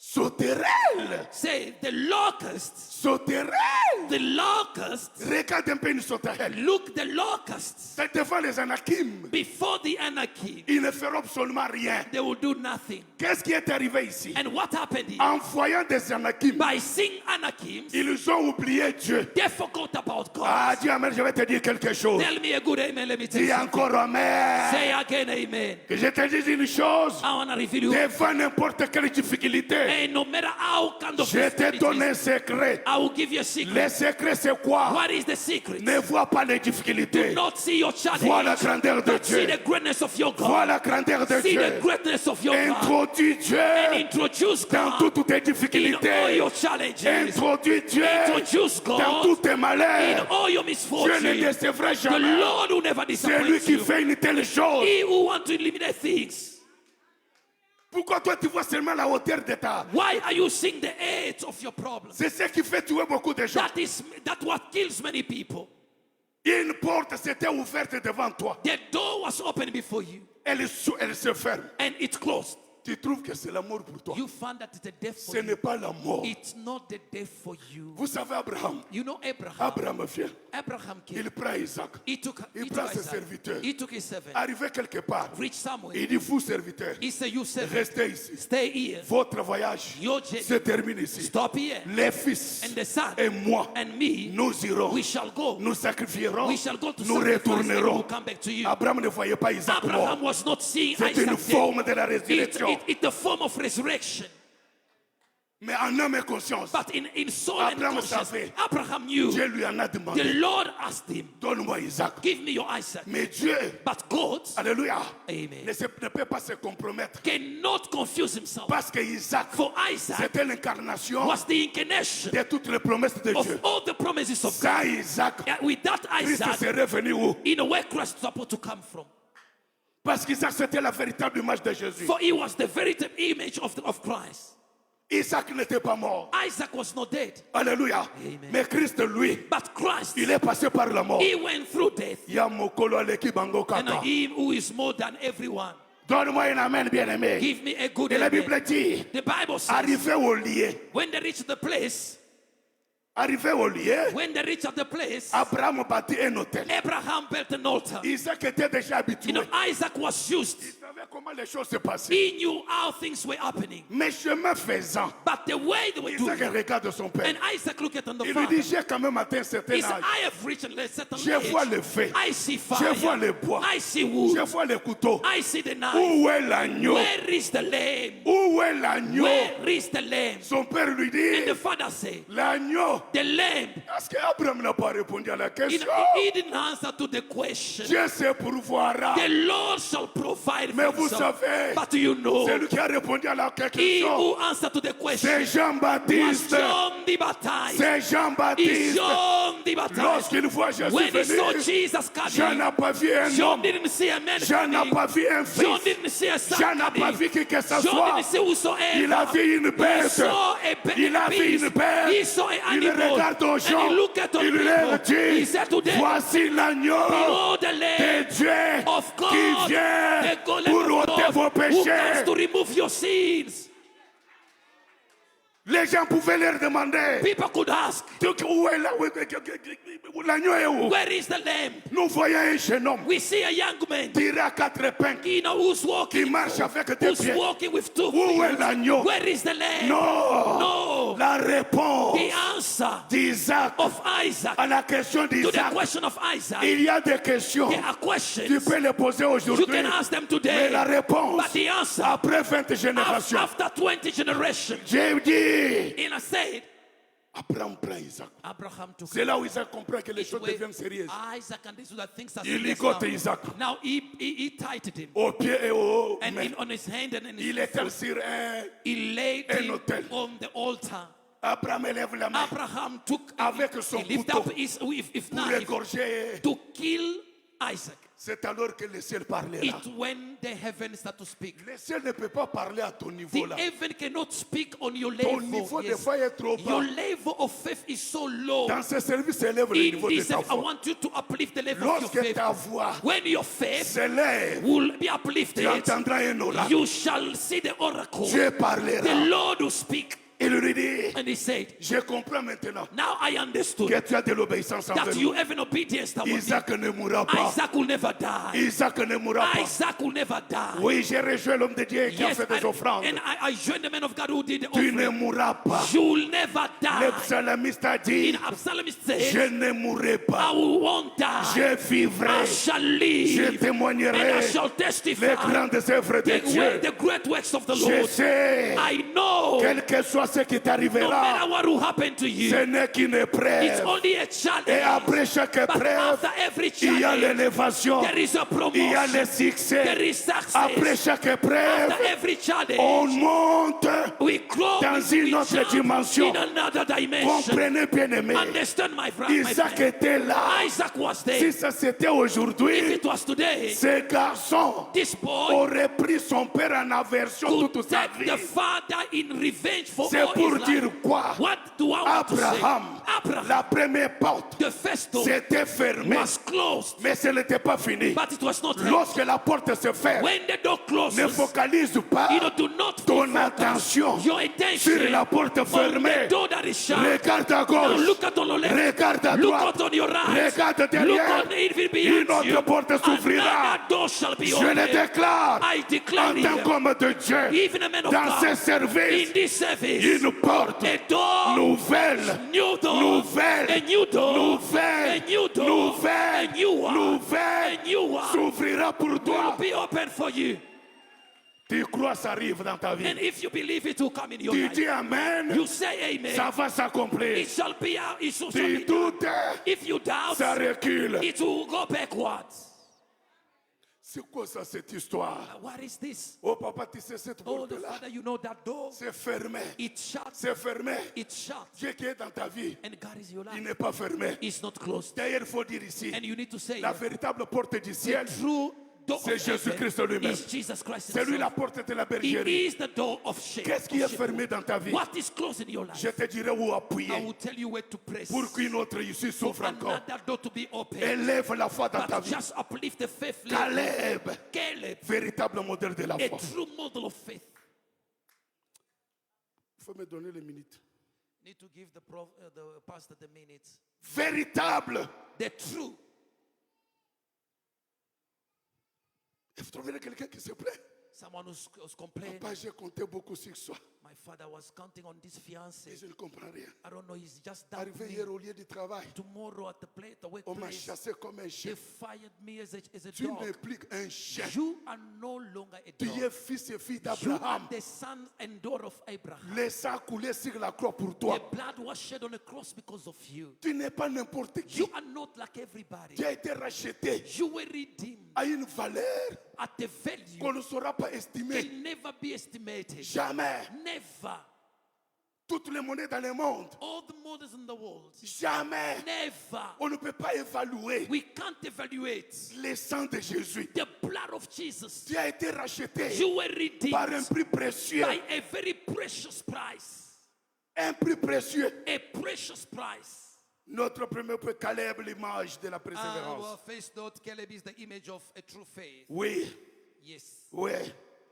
Sauterelle, Say the locusts, sauterelle. The locusts, Regarde un peu, ils sont à elle. look, the locusts, C'est devant les Anakim. before the Anakim, Ils ne feront absolument rien. they will do nothing. Qu'est-ce qui est arrivé ici? And what happened here? En voyant des Anakim, By seeing Anakim, ils ont oublié Dieu. they forgot about God. Ah, dis amen, je vais te dire quelque chose. Tell me a good amen, let me tell Dis you something. encore amen. Say again amen. Que je te dise une chose. I want to reveal you. Devant n'importe quelle difficulté, And no matter how kind of je t'ai donné un difficulties, secret. I will give you a secret. Le secret, c'est quoi? What is the secret? Ne vois pas les Do difficultés. not see your Vois la challenge, grandeur de but see Dieu. the greatness of your Vois God. la grandeur de See the Dieu. greatness of your God. Introduis Dieu And introduce dans God toutes tes in all difficultés. your challenges. Introduis Dieu Introduce dans tous God tes in malheurs. all your Dieu ne misfortunes. décevra The jamais. Lord will never C'est lui disappoint qui you. fait une telle chose. He who wants to eliminate things. Pourquoi toi tu vois seulement la hauteur de ta... Why are you seeing the edge of your problem? C'est ce qui fait tuer beaucoup de gens. That what kills many people. Une porte s'était ouverte devant toi. The door was open before you Elle se ferme. and it closed. Tu trouves que c'est la mort pour toi. You found that it's a death for Ce n'est you. pas la mort. It's not the death for you. Vous savez Abraham. You know Abraham. Abraham vient. Abraham came. Il prend Isaac. He took prend ses Isaac. serviteurs. He took his servant. Arrivé quelque part. Reached somewhere. Il dit, vous serviteurs, He said, you servant, restez ici. stay here. Votre voyage Your journey se termine ici. stop here. Les fils And the son et moi, and me, nous irons. we shall go. Nous sacrifierons. We shall go to Nous sacrifice and we will retournerons. come back to you. Abraham ne voyait pas Isaac Abraham mort. was not seeing C'est Isaac une dead. forme de la résurrection. It's the form of resurrection. Mais en âme et conscience, But in soul Abraham and conscience, savait. Abraham knew. Dieu lui en a The demandé. Lord asked him, Donne-moi Isaac. give me your Isaac. Mais Dieu, But God, alléluia, amen, ne peut pas se compromettre. cannot confuse himself. Parce que Isaac, For Isaac c'était l'incarnation was the incarnation de toutes les promesses de of Dieu. all the promises of Sans God. Isaac, With that Christ Isaac, serait venu où? in a way Christ was supposed to come from. Parce qu'Isaac, c'était la véritable image de Jésus. For he was the very image of Christ. Isaac n'était pas mort. Isaac was not dead. Alléluia. Amen. Mais Christ, lui, But Christ, il est passé par la mort. he went through death. Il y a Mokolo Aleki Bango And Kaka. him who is more than everyone. Donne-moi un amen bien-aimé. Give me a good Et la amen. Bible dit, The Bible says, arrivé au lieu, when they reached the place, when they reached the place, Abraham bâtit un hôtel. Abraham built an altar. Isaac était déjà habitué. You know, Isaac was used. Il savait comment les choses se passaient. He knew how things were happening. Mais chemin faisant, But the way they were Isaac doing it, regarde son père. and Isaac looked at the Il lui father. dit, j'ai quand même atteint un certain He said, âge. I have reached a certain Je vois le age. feu. I see Je fire. vois le bois. I see wood. Je vois les couteaux. I see the knife. Où est l'agneau? Where is the lamb? Où est l'agneau? Where is the lamb? Son père lui And dit, the father said, l'agneau. the lamb. Est-ce qu'Abraham n'a pas répondu à la You question? know, he didn't answer to the question. Dieu se pourvoira. The Lord shall provide Mais for vous himself. savez, But you know, c'est lui qui a répondu à la he question. who answered to the question C'est was Jean-Baptiste. John the Baptist. C'est Is Jean-Baptiste. John the Baptist. Lorsqu'il voit Jésus When he saw venir, Jesus Jean coming, n'a pas vu un John homme. didn't see a man Jean n'a coming. pas vu un John fils. didn't see a son Jean n'a pas coming. vu qui que ce John soit. didn't see whosoever. Il a vu une He bête. saw Il a vu beast. une bête. He saw an Il animal. regarde aux And gens. he looked at the Il leur people. He dit, said to them, voici l'agneau behold the de Lamb Dieu of God, qui vient the golem pour of ôter God, vos who comes to péchés. remove your sins. Les gens pouvaient leur demander, People could ask, où est l'agneau est où? where is the lamb? Nous voyons un jeune homme We see a young man, tiré à quatre épingles you know, who's qui walking, marche avec deux who's pieds. walking with two Où est feet. l'agneau? Where is the lamb? Non. No. La réponse The answer d'Isaac of Isaac à la question to the d'Isaac. question of Isaac, Il y a des questions. there are Tu questions peux les poser you aujourd'hui. can ask them Mais today, la réponse, but the answer après 20 générations, after 20 generations, j'ai dit, and I said, Abraham prend Isaac. Abraham took C'est là où Isaac comprend que les it choses away. deviennent sérieuses. Isaac understood that things are Il serious ligote now. Isaac Now he tightened him, aux pieds et aux and mains. on his hand and in his Il était foot, sur un. he laid un him autel. on the altar. Abraham élève la main Abraham took avec son he lifted couteau up his with pour knife égorger. to kill Isaac. C'est alors que le ciel parlait là. It's when the heaven start to speak. Le ciel ne peut pas parler à ton niveau The là. heaven cannot speak on your Ton level. niveau des Yes. fois est trop Your bas. level of faith is so low. Dans ce service, élève le In niveau de this, ta I foi. want you to uplift the level of your Lorsque faith. ta voix When your faith s'élève, will be tu uplifted, entendras un oracle. you shall see the oracle. Dieu The parlera. Lord will speak. Il lui dit, And he said, je comprends maintenant now I understood que tu as de l'obéissance that envers you nous. have an obedience toward me. Isaac ne mourra pas. Isaac will never die. Isaac ne mourra pas. Isaac will never die. Oui, j'ai rejoint l'homme de Dieu qui a fait des offrandes. and I joined the man of God who did the Tu ne offering. mourras pas. You will never Le die. psalmiste a dit, In Absalom it says, je ne mourrai I pas. won't die. Je vivrai. I shall Je live. And I témoignerai shall les testify grandes œuvres de Dieu. the great works of the Je Lord. sais, I know quel que soit ce qui no t'arrivera, matter what will happen to you, ce n'est qu'une it's épreuve. only a challenge. Et après chaque But épreuve, after every il y a challenge, l'élévation, there is a il y a promotion. le There succès. is success. Après chaque épreuve, After every challenge, on monte we grow dans with une each autre other dimension. in another dimension. Comprenez bien aimé, Understand my friend. Isaac était là. Isaac was there. Si ça c'était If aujourd'hui, it was today, ce garçon this boy aurait pris son père en aversion could toute sa take vie. the father in revenge for C'est all pour his dire life. quoi? What do I want to say? Abraham, Abraham, la première porte, the first door c'était fermé, was closed, mais ce n'était pas fini. but it was not empty. Lorsque la porte se ferme, When the door closes, ne focalise pas do not ton focus attention your attention sur la porte on fermée. the door that is shut. Regarde à Now gauche, look at on the left. regarde à Look droite, out on your right. regarde Look derrière. on even Une behind you. autre porte s'ouvrira. Another door shall be Je opened. le déclare I declare en tant here, qu'homme de Dieu, even a man of dans ce God, service, in this service, une porte a door, nouvelle, new door, nouvelle, a new door, nouvelle, a new door, nouvelle, a new one, nouvelle a new one s'ouvrira pour will toi. be open for you. Tu crois ça arrive dans ta vie. And if you believe it will come in your Tu life, dis Amen, you say amen. ça va s'accomplir. It shall be out. It shall Tu be done. doutes, If you doubt, ça recule. it will go backwards. C'est quoi ça cette histoire? What is this? Oh papa, tu sais cette Oh, the porte-là, Father, you know that door. c'est fermé. It's shut. C'est fermé. It's shut. Dieu qui est dans ta vie, And God is your il life. n'est pas fermé. It's not closed. D'ailleurs, il faut dire ici, And you need to say, la véritable porte du the ciel, true door c'est of Jésus-Christ heaven lui-même. is Jesus Christ C'est lui la himself. porte de la He bergerie. is the door of shame. Qu'est-ce qui est fermé dans ta vie? What is closed in your life? Je te dirai où I appuyer will tell you where to press. pour qu'une autre issue For s'ouvre encore. another door to be open. Élève la foi dans ta But vie. just uplift the faith. Caleb, Caleb, véritable modèle de la a foi. true model of faith. Il faut me donner les minutes. Need to give the pastor the minutes. Véritable. The true. Il faut trouver quelqu'un qui se plaît. Someone who's complaining. Papa, j'ai compté beaucoup sur soi. My father was counting on this fiancé. Et je ne comprends rien. I don't know, he's just Arrivé doubting hier me. au lieu du travail, Tomorrow at the on m'a workplace, chassé comme un they chien. fired me as a Tu dog. n'es plus qu'un chien. You are no longer a Tu dog. es fils et fille You are d'Abraham. the son and daughter of Abraham. Le sang coulé sur la croix pour The toi. blood was shed on the cross because of you. Tu n'es pas n'importe qui. You are not like everybody. Tu as été racheté You were redeemed à une valeur at the value qu'on ne saura pas estimer. can never be estimated. Jamais. Never. Toutes les monnaies dans le monde. All the mothers in the world. Jamais. Never. On ne peut pas évaluer We can't evaluate le sang de Jésus. the blood of Jesus. Tu as été racheté You were redeemed par un prix précieux. by a very precious price. Un prix précieux. A precious price. Notre premier point, Caleb, l'image de la Our persévérance. first note, Caleb is the image of a true faith. Oui, Yes. oui.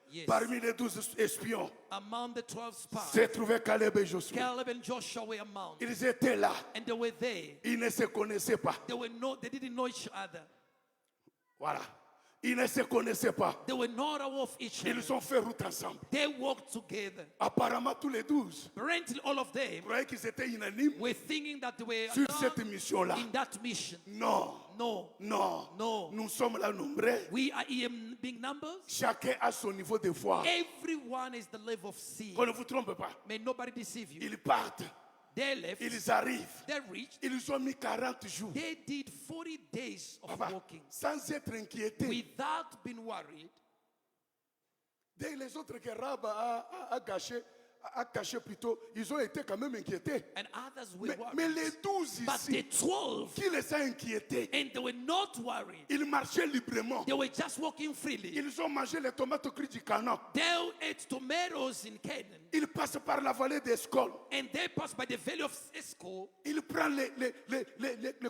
Yes. Parmi les 12 espions, Among the 12 spies, s'est trouvé Caleb et Josué. Caleb and Joshua were among. Ils étaient là. And they were there. Ils ne se connaissaient pas. They didn't know each other. Voilà. Ils ne se connaissaient pas. They were not aware of each other. Ils ont fait route ensemble. They walked together. Apparemment, tous les 12 Apparently, all of them croyaient qu'ils étaient unanimes were thinking that they were sur not cette mission-là. in that mission. Non, No. non, No. Nous sommes là nombreux. We are here big numbers. Chacun a son niveau de foi. Everyone is the level of sin. Qu'on ne vous trompe pas. May nobody deceive you. Ils partent. They left. Ils arrivent. They reached. Ils ont mis 40 jours. They did 40 days of Papa, walking sans être inquiétés. without being worried. Dès les autres que Rab a caché plutôt, ils ont été quand même inquiétés. And others were Mais worried. les 12 But the ici, 12, qui les a inquiétés, and they were not worried. ils marchaient librement. They were just walking freely. Ils ont mangé les tomates cuites du Canaan. They ate tomatoes in Canaan. Ils passent par la vallée d'Escol. And they passed by the valley of Esco. Ils prennent les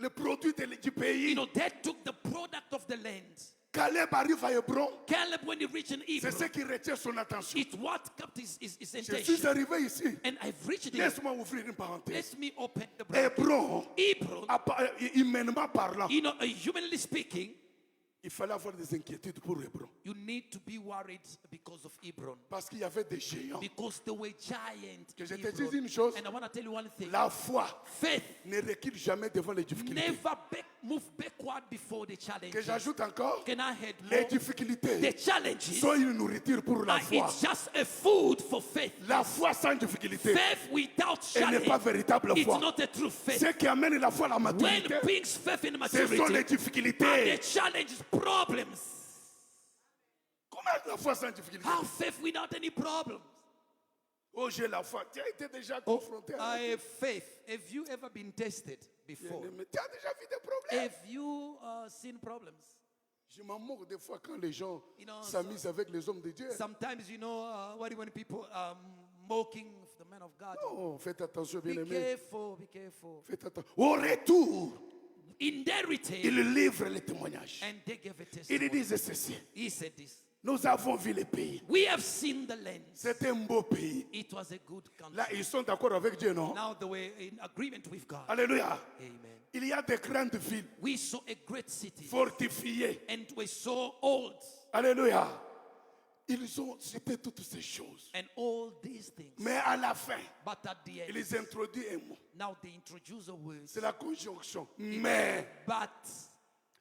produits du pays. You know, they took the product of the land. Caleb arrive à Hébron, Caleb, when he reached in c'est ce Hebron, qui retient son attention. it's what kept his Je suis attention. arrivé ici. And I've reached it. Laisse-moi ouvrir une parenthèse. Let me open the bracket. Hébron, Hebron, humainement parlant, you know, humanly speaking, il fallait avoir des inquiétudes pour Hébron. you need to be worried because of Hebron. Parce qu'il y avait des géants. Because there were giants Que in je te Hebron. dise une chose, And I want to tell you one thing. la foi Faith ne recule jamais devant les difficultés. never move backward before the challenge. Que j'ajoute encore, Can I add les more? difficultés The challenges sont une nourriture pour la are foi. it's just a food for faith. La foi sans difficulté, Faith without elle n'est pas challenge, véritable it's foi. not a true faith. Ce qui amène la foi à la When maturité, brings faith in ce sont les maturity, and the difficultés. challenges, problems. Comment la foi sans difficulté? Have faith without any problem. Oh, j'ai la foi. Tu as été déjà Oh, confronté I à have faith. Have you ever been tested before? Tu as déjà vu des problèmes. Have you seen problems? Je m'en moque des fois quand les gens You know, s'amusent avec les hommes de Dieu. Sometimes, you know, when people are mocking the man of God. Oh, faites attention, Be bien-aimés. careful, be careful. Faites attention. Au retour, In their return, ils livrent les témoignages. and they gave a Ils testimony. disent ceci. He said this. Nous avons vu les pays. We have seen the land. C'est un beau pays. It was a good country. Là, ils sont d'accord avec Dieu, non? Now they were in agreement with God. Alléluia. Amen. Il y a des grandes villes We saw a great city, fortifiées. and we saw old, Alléluia. Ils ont cité toutes ces choses. and all these things. Mais à la fin, But at the end, ils introduisent un mot. now they introduce a word. C'est la conjonction. Mais But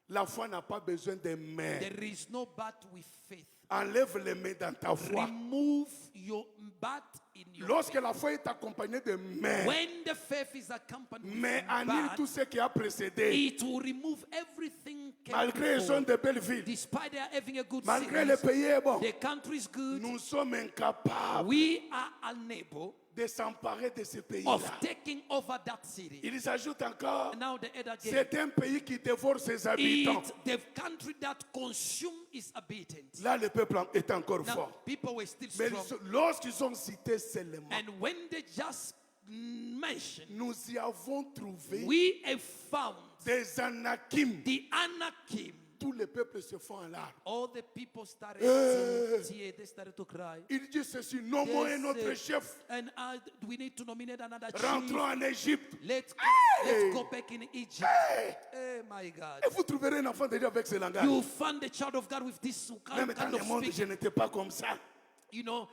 la foi n'a pas besoin de mais. there is no but with faith. Enlève les mains dans ta foi. Remove your but in your Lorsque la foi est accompagnée de mais, When the faith is accompanied mais with annule tout but, ce qui a précédé. it will remove everything came Malgré ils ont before. de belles villes, Despite they are having a good malgré le cities, pays est bon, the country is good, nous sommes incapables we are unable de s'emparer de ce of pays-là. taking over that city. Ils ajoutent encore, And now the other again, c'est un pays qui dévore ses habitants. it's the country that consumes its inhabitants. Là, le peuple est encore Now, fort. people were still Mais strong. lorsqu'ils ont cité seulement, And when they just mentioned, nous y avons trouvé we have found des Anakim. the Anakim. Tous les peuples se font en larmes. All the people started Eh. to tear, they started to cry. Il dit ceci, nommons They un autre said, chef. And we need to nominate another Rentrons chief. en Égypte. Let's Hey. go back in Egypt. Hey. Oh my God. Et vous trouverez un enfant déjà avec ce langage. You find the child of God with this Même dans kind le of monde, speech. je n'étais pas comme ça. You know,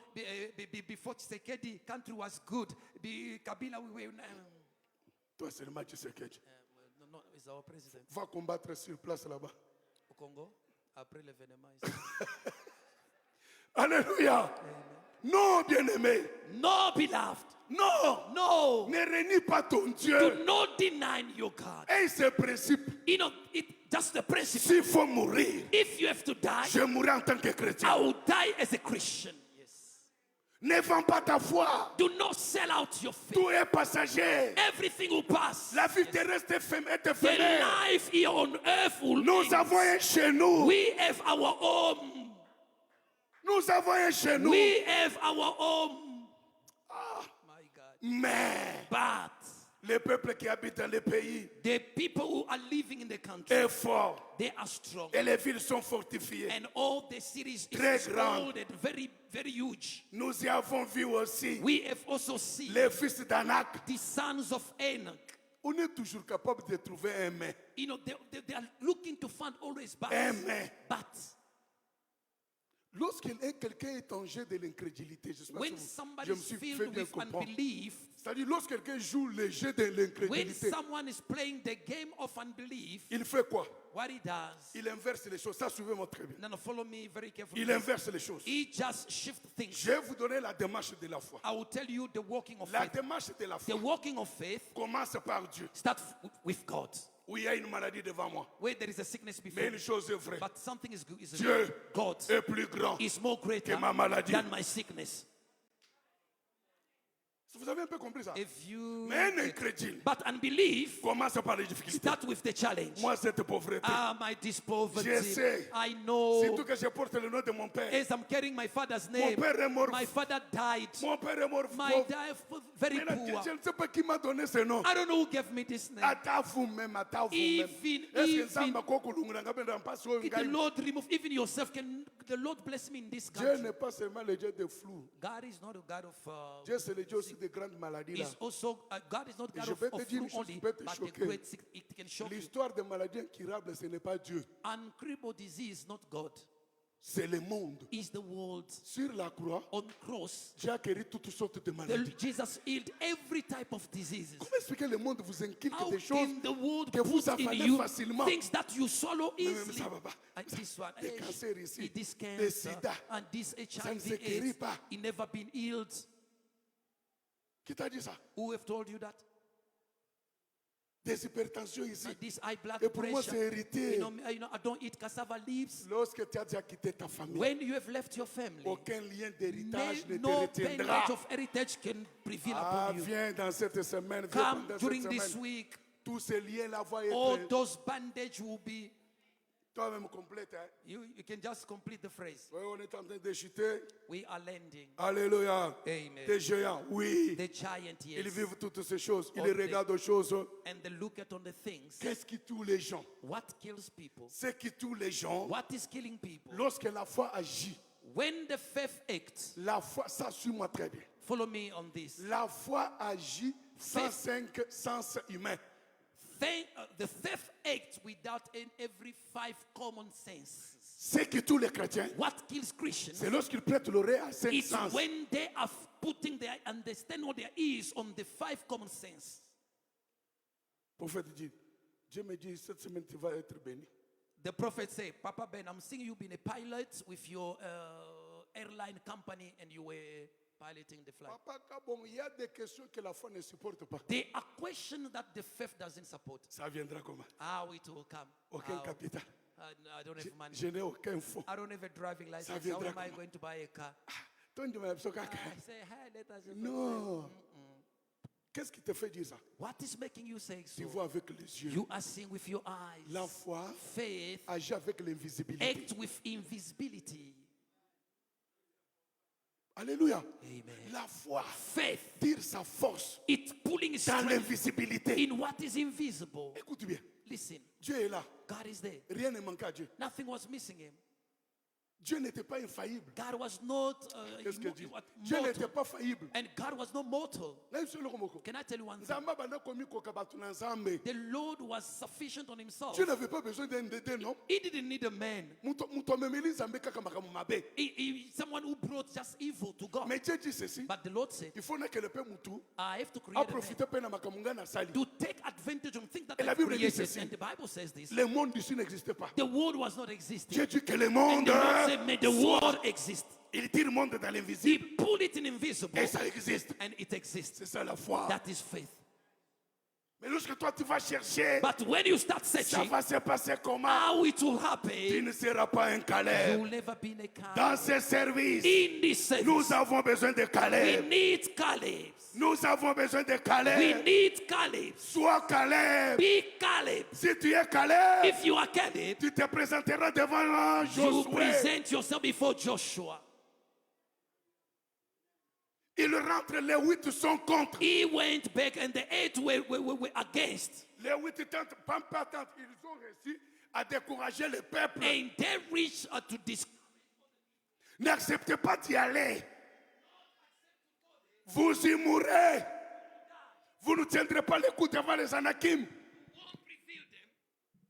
before Tshisekedi, country was good. Kabila, we were. Toi seulement, tu sais que tu No, it's our president. vas combattre sur place là-bas. Au Congo, après l'événement ici. Alléluia. Non, bien-aimé. No, beloved. Non. No. Ne renie pas ton Dieu. Do not deny your God. Et ce principe, You know, just the principle. s'il faut mourir, If you have to die, je mourrai en tant que chrétien. I will die as a Christian. Yes. Ne vends pas ta foi. Do not sell out your faith. Tout est passager. Everything will pass. La vie terrestre est The éphémère. life here on earth will Nous end. avons un chez nous. We have our home. Nous avons un chez nous. We have our home. My God. Mais But les peuples qui habitent dans les pays the people who are living in the country, est fort. they are strong. Et les villes sont fortifiées. And all the cities Très is grand. old and very, very huge. Nous y avons vu aussi We have also seen les fils d'Anak. the sons of Enoch. On est toujours capable de trouver un mais. You know, they are looking to find always but. Amen. But Lorsque quelqu'un est en jeu de l'incrédulité, je sais pas when si somebody je me is suis fait filled bien with comprendre. unbelief, C'est-à-dire, lorsque quelqu'un joue le jeu de when l'incrédulité, someone is playing the game of unbelief, il fait quoi? what he does, Il inverse les choses. Ça, suivez-moi très bien. now follow me very carefully. Il inverse les choses. He just shift things. Je vais vous donner la démarche de la foi. I will tell you the walking of La faith. démarche de la The foi walking of faith commence par Dieu. starts with God. Où il y a une maladie devant moi. Where there is a sickness Mais before une me, chose est vraie. but something is good. Is Dieu God est plus grand. is more greater que ma maladie. than my sickness. Vous avez un peu compris ça? If you, Mais un incrédule but unbelief commence par les difficultés. start with the challenge. Moi, cette pauvreté, This poverty. je sais. I know. Surtout que je porte le nom de mon père. As I'm carrying my father's Mon name, père est mort. my father died. Mon père est mort My pauvre. dad very Maintenant, poor. je ne sais pas qui m'a donné ce nom. I don't know who gave me this name. Ata vous-même, ata vous-même. Even Est-ce que even Nzamba kokulungula ngapenda mpasi oyo the ngai? Lord remove even yourself. Can the Lord bless me in this Dieu country? n'est pas seulement le Dieu de flou. God is not a God of. Dieu c'est le Dieu aussi de grandes maladies là. Is also God is not Et God je vais te of dire flu une chose only, qui peut te but a choquer. great sick. It can shock you. L'histoire des maladies incurables, ce n'est pas Dieu. Uncurable disease, not God. C'est le monde. Is the world. Sur la croix, On cross, Dieu a guéri toutes sortes de maladies. Jesus healed every type of diseases. Comment expliquer le monde vous inculque How des choses can the world que vous put in avalez you facilement? things that you swallow Mais même easily? ça va pas. And this one, Des cancers ici, this des cancer, sida. and this Ça ne se HIV guérit AIDS, pas. it never been healed. Qui t'a dit ça? Who have told you that? Des hypertensions ici. This high blood Et pour moi, c'est pressure. hérité. I don't eat cassava leaves. Lorsque tu as déjà quitté ta famille, When you have left your family, aucun lien d'héritage ne te no retiendra. bandage of heritage can prevail Ah, upon you. viens dans cette semaine, viens Come pendant during cette this semaine. week. Tous ces liens-là vont All être those bandage will be. toi-même complète. Hein? You can just complete the phrase. Oui, on est en train de chuter. We are landing. Alléluia. Amen. Des géants, oui. The giant, Ils yes. vivent toutes ces choses. Ils Okay. regardent aux choses. And they look at on the things. Qu'est-ce qui tue les gens? What kills people? Ce qui tue les gens, What is killing people? lorsque la foi agit, When the faith acts, la foi, ça suit-moi très bien. follow me on this. La foi agit sans cinq sens humains. The faith acts without every five common senses. Ce qui tue les chrétiens, What kills Christians c'est lorsqu'ils prêtent l'oreille à cinq is sens. when they are putting their understanding or their ears on the five common sense. Le prophète dit, Dieu me dit, cette semaine tu vas être béni. The prophet say, Papa Ben, I'm seeing you being a pilot with your airline company and you were piloting the flight. Papa Kabon, il y a des questions que la foi ne supporte pas. There are questions that the faith doesn't support. Ça viendra comment? How it will come. Aucun How- capital. No, I don't have money. Je n'ai aucun fonds. I don't have a driving license. How viendra am I comment? going to buy a car? Toi, tu m'as dit, I say, hey, let us. non. Qu'est-ce qui te fait dire ça? What is making you say Tu so? vois avec les yeux. You are seeing with your eyes. La foi Faith agit avec l'invisibilité. act with invisibility. Alléluia. Amen. La foi Faith, tire sa force it's pulling dans strength l'invisibilité. in what is invisible. Écoute bien. Listen, Dieu est là. God is there. Rien ne manque à Dieu. Nothing was missing him. Dieu n'était pas infaillible. God was not Qu'est-ce que dit? mortal. Dieu n'était pas faillible. And God was not mortal. Là, je le remoko. Can I tell you one thing? Nzamba bana komi koka batu na nzambe. The Lord was sufficient on himself. Dieu n'avait pas besoin d'un dédé, non? He didn't need a man. Muto amemeli nzambe kaka makambo mabe. Someone who brought just evil to God. Mais Dieu dit ceci. But the Lord said, Il faut que le peuple mutu I have to create a a man profité pe na makambo nga na sali. to take advantage of things that Et la I've Bible dit created. ceci. And the Bible says this. Le monde d'ici n'existe pas. The world was not existing. Dieu dit que le And monde the Lord said, may the soit. world exist. Il tire le monde dans He l'invisible. put it in invisible. Et ça existe. And it exists. C'est ça la foi. That is faith. Mais lorsque toi tu vas chercher, But when you start ça searching, va se passer comment? how it will Tu happen, ne seras pas un you Caleb. will never be in a car. Dans ce service, In this service, nous avons besoin de we Caleb. need Caleb. Nous avons besoin de We Caleb. need Caleb. Sois Caleb. Be Caleb. Si tu es Caleb, If you are Caleb, tu te présenteras devant you Josué. present yourself before Joshua. Il rentre, les 8 sont contre. He went back and the 8 were against. Les 8 tentent, pas tentent. Ils ont réussi à décourager le peuple. And they reached to this. N'acceptez pas d'y aller. Vous y mourrez. Vous ne tiendrez pas les coups devant les Anakim.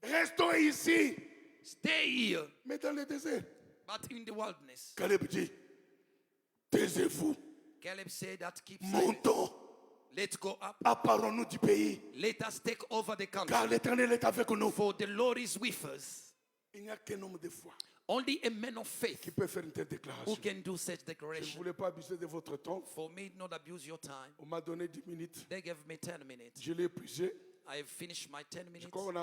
Restons ici. Stay here. Mais dans le désert, But in the wilderness, Caleb dit, taisez-vous, Caleb said that keep silent. montons, Let's go up. apparons-nous du pays, Let us take over the country. car l'Éternel est avec nous. For the Lord is with us. Il n'y a qu'un homme de foi Only a man of faith qui peut faire une telle who déclaration. can do such Je ne declaration. voulais pas abuser de votre temps. For me, not abuse your time. On m'a donné 10 minutes. They gave me 10 minutes. Je l'ai épuisé. I have finished my 10 minutes. Quand on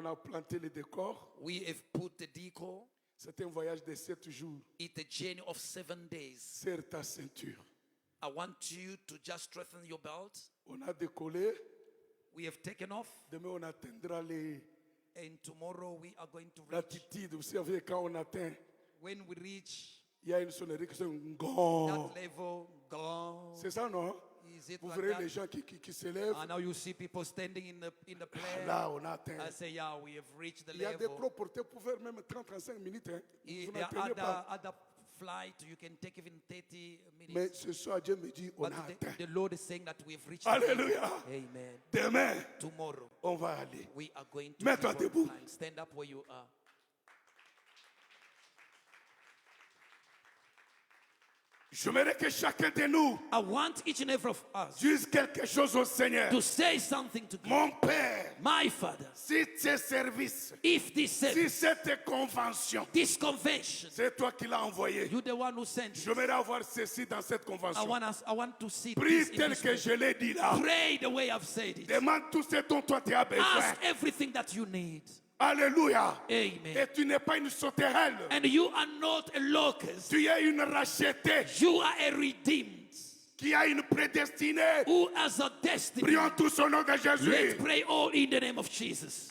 a planté les décors, We have put the decor. c'était un voyage de 7 jours. It's a journey of 7 days. Serre ta ceinture. I want you to just strengthen your belt. On a décollé. We have taken off. Demain, on atteindra les And tomorrow we are going to reach. l'altitude. Vous savez, quand on atteint, When we reach il y a une sonnerie qui sonne that gong. level, gone. C'est ça, non? Is it Vous like verrez that? les gens qui se lèvent. And now you see people standing in the plane. Là, on a atteint. I say, yeah, we have reached the Il y a des level. gros porteurs pour faire même 30-35 minutes. Hein. Vous There n'atteignez pas. are other flights you can take even 30 Mais minutes. ce soir, Dieu me dit, on But a atteint. the Lord is saying that we have reached the level. Alléluia. Amen. Demain, Tomorrow on va aller. we are going to Mets-toi keep on debout. flying. Stand up where you are. J'aimerais que chacun de nous I want each and every of us dise quelque chose au Seigneur. to say something to God. Mon Père, My Father, si tes services, if this si service, cette convention, this convention, c'est toi qui l'as envoyé. you're the one who sent it. J'aimerais avoir ceci dans cette convention. I want to see Prie this in tel this que way. je l'ai dit là. Pray the way I've said it. Demande tout ce dont toi tu as besoin. Ask everything that you need. Alléluia. Amen. Et tu n'es pas une sauterelle. And you are not a locust. Tu es une rachetée You are a redeemed qui a une prédestinée. who has a destiny. Prions tous au nom de Let's Jésus. pray all in the name of Jesus.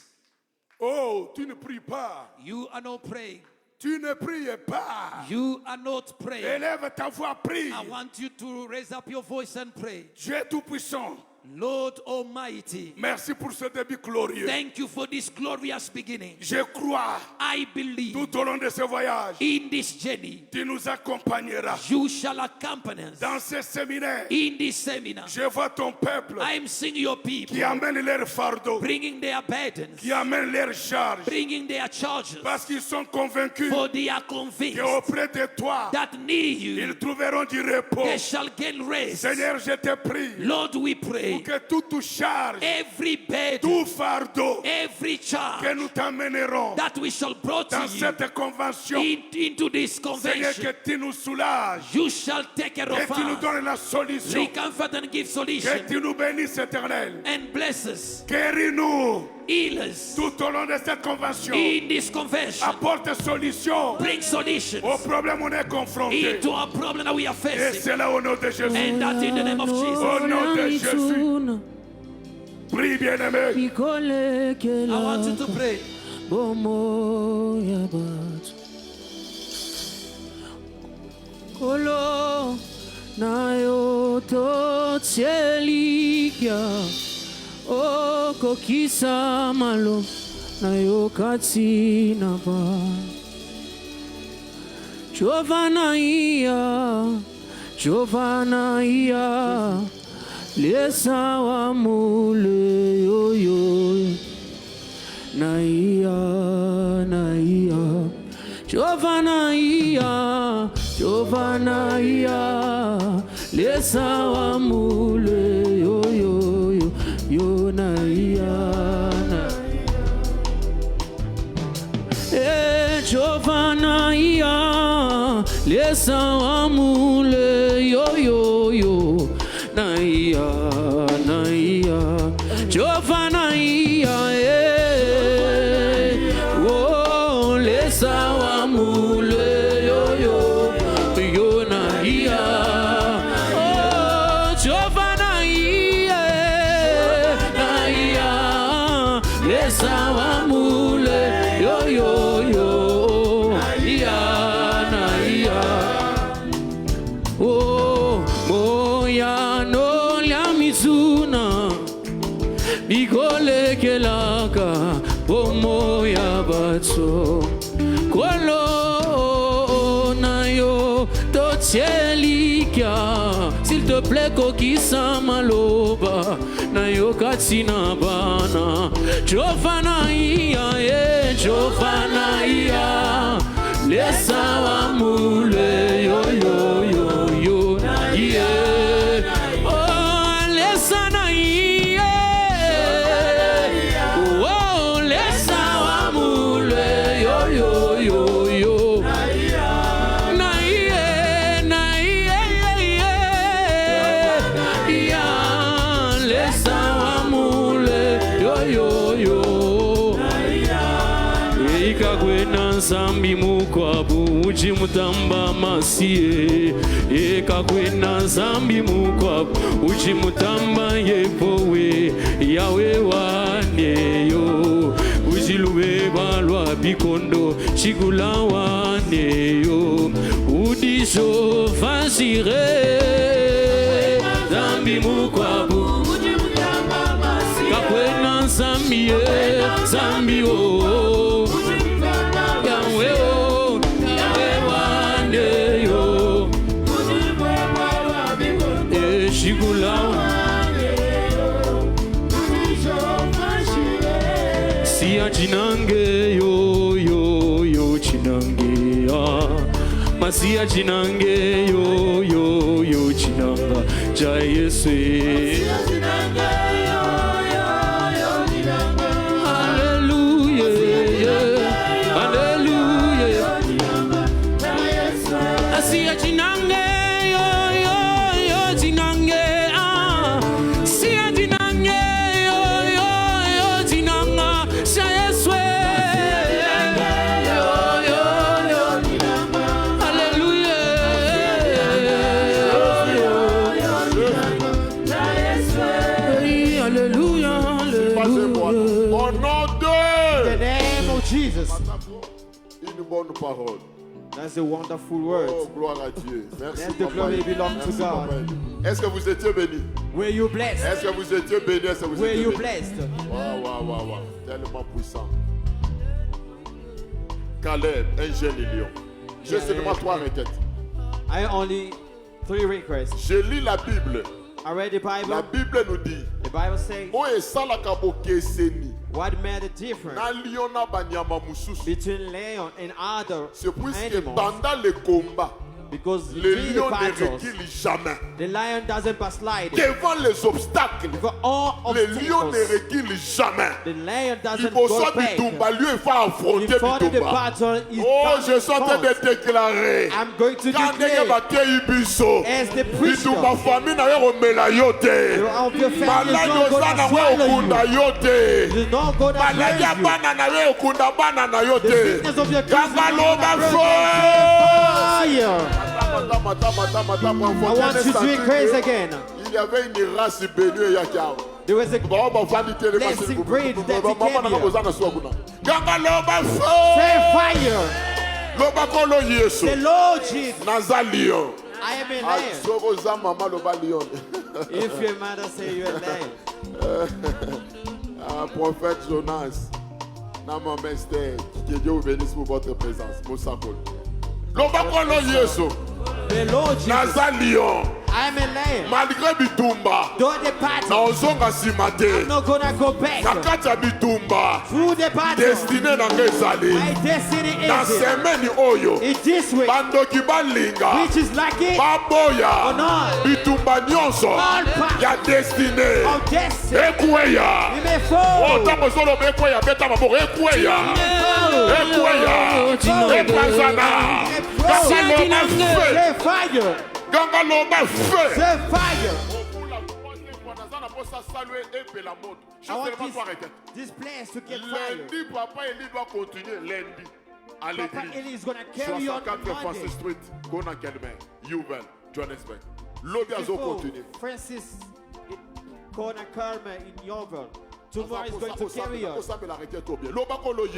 Oh, tu ne pries pas. You are not praying. Tu ne pries pas. You are not praying. Élève ta voix, prie. I want you to raise up your voice and pray. Dieu Tout-Puissant, Lord Almighty, merci pour ce début glorieux. thank you for this glorious beginning. Je crois, I believe tout au long de ce voyage, in this journey, tu nous accompagneras. you shall accompany us. Dans ce séminaire, In this seminar, je vois ton peuple I am seeing your people qui amène leurs fardeaux, bringing their burdens, qui amène leurs charges, bringing their charges, parce qu'ils sont convaincus for they are convinced qu'auprès de toi, that near you ils trouveront du repos. they shall gain rest. Seigneur, je te prie Lord, we pour pray que toute charge, every burden, tout fardeau every que charge nous t'amènerons that we shall brought to dans you cette convention, into this Seigneur, convention, que tu nous soulages, you shall take care que of tu nous us. donnes la solution, Recomfort and give que solution tu nous bénisses, Éternel. and bless us, Guéris-nous heal us tout au long de cette convention. in this convention. Apporte solution Bring solutions aux problèmes où on est confronté. into our problem that we are Et facing. c'est là au nom de Jésus. And that in the name of Jesus. Au nom de Jésus. Prie, bien-aimé. I want you to pray. Kolo nayo to tselikia o kokisa malo nayo katsina ba Giovanna lesa wa mule yo yo Naia Giovanna lesa wa mule yo yo yo yo Naia Giovanna lesa wa mule yo yo yo Naia Giovanna oh lesa wa mule yo yo yo Naia oh Giovanna Naia lesa wa mule yo yo yo Naia oh moya no la mizuna bigole kelaka o moya batso kolo nayo to tselikia s'il te plaît kokisa maloba nayo katsina bana Giovanna lesa wa mule yo yo yo yo yeah oh lesa oh lesa wa mule yo yo yo yo lesa wa mule yo yo yo ikagwena nzambi mukwabu uchimutamba masie ekakwena nzambi mukwabu uchimutamba yepowe yawe waneyo uziluwe balwa bikondo chigula waneyo udiso fasire nzambi mukwabu kakwena nzambi nzambi o yawe o yawe waneyo eshigula siya chinange yo chinange masiya chinange yo chinanga ja Yesu Une bonne parole. That's a wonderful word. Oh, gloire à Dieu. Merci. Let the glory belong to God. Est-ce que vous étiez bénis? Were you blessed? Est-ce que vous étiez bénis? Est-ce que vous Were étiez you bénis? blessed? Waouh. Tellement puissant. Caleb, un jeune lion. J'ai seulement 3 requêtes. I only 3 requests. Je lis la Bible. I read the Bible. La Bible nous dit. The Bible says. Oh, et ça la kabokeseni. What made the difference Na lion na banyama mususu. between lion and other C'est puisque animals? pendant le combat, Because le during the lion ne battles, recule jamais. the lion doesn't backslide. Devant les obstacles, For all le lion ne obstacles, recule jamais. the lion Il doesn't faut go sortir back. Bitumba, lui il va affronter Before the Bitumba. battle is Oh, je suis en train done, de déclarer. I'm going to Quand ndenge declare batei biso, as the priest Bitumba famille na yo komela yo te. of your family is Maladi not oza going na to yo swallow okunda you. yo te. It is not going to Maladi ya swallow you. bana na yo okunda bana na yo The te. sickness of your kids is Kaka not loba going to feu. I want you to increase again. Il y avait une race bénie ya kiao. There was a Blessing bread that he gave you. Ganga loba Say feu. fire. Loba kolo The Yesu. Lord Jesus. Naza lion. I am a lion. Soko za mama loba lion. If your mother say you're a lion. Prophète Jonas. Nama Mester. Que Dieu vous bénisse pour votre présence. Moussakol. Loba kolo Yesu. The Lord Jesus. Naza lion. I am a lion. Malgré bitumba. Though the battle, Na ozonga sima te. I'm not gonna go Na back. kati ya bitumba. Through the battle, Destiné na nga ezali. my destiny Na is semeni oyo. in this way, Bandoki balinga. which is like it Baboya. or not. Bitumba nyonso. All part Ya destiné. of destiny. Ekweya. You may fall. Otango ozoloba ekweya beta maboko. Ekweya. Ekweya. Epanzana. Ganga loba feu. Say fire. Ganga loba feu. Say fire. Je I want seulement 3 requêtes. this place to get fire. Lundi, Papa Eli doit continuer lundi à Papa l'église. Eli is gonna carry on 64 Monday. Francis Street, Kona Kelmer, Youvel, Johannesburg. Lobby a Before continué. Francis Corner Karma in Yorville. Tomorrow is going to carry on.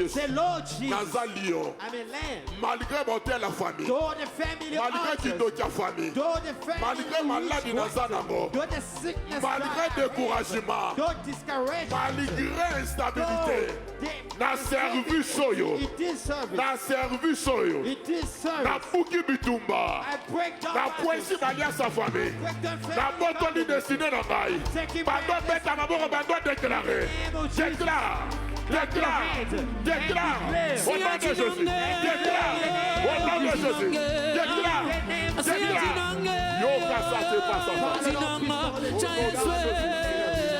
Say, Lord Jesus, Naza lion. I'm a lamb. Malgré monter la famille. Though the family Malgré alters, kidoki ya famille. though the family Malgré maladie naza nango. though the sickness Malgré découragement. though discouragement, Malgré instabilité. Na service oyo. it is service. Na service oyo. It is Na service. fuki bitumba. I break down Na barriers. kwesi balia sa famille. Break down Na family botoli barriers. destiné na ngai. Taking Bando madness. beta maboko bando déclaré. Déclare. Déclare. Déclare. Au nom de Jésus. Déclare. Au nom de Jésus. Déclare. Déclare. Yo kasa te pasa. Au nom de Jésus.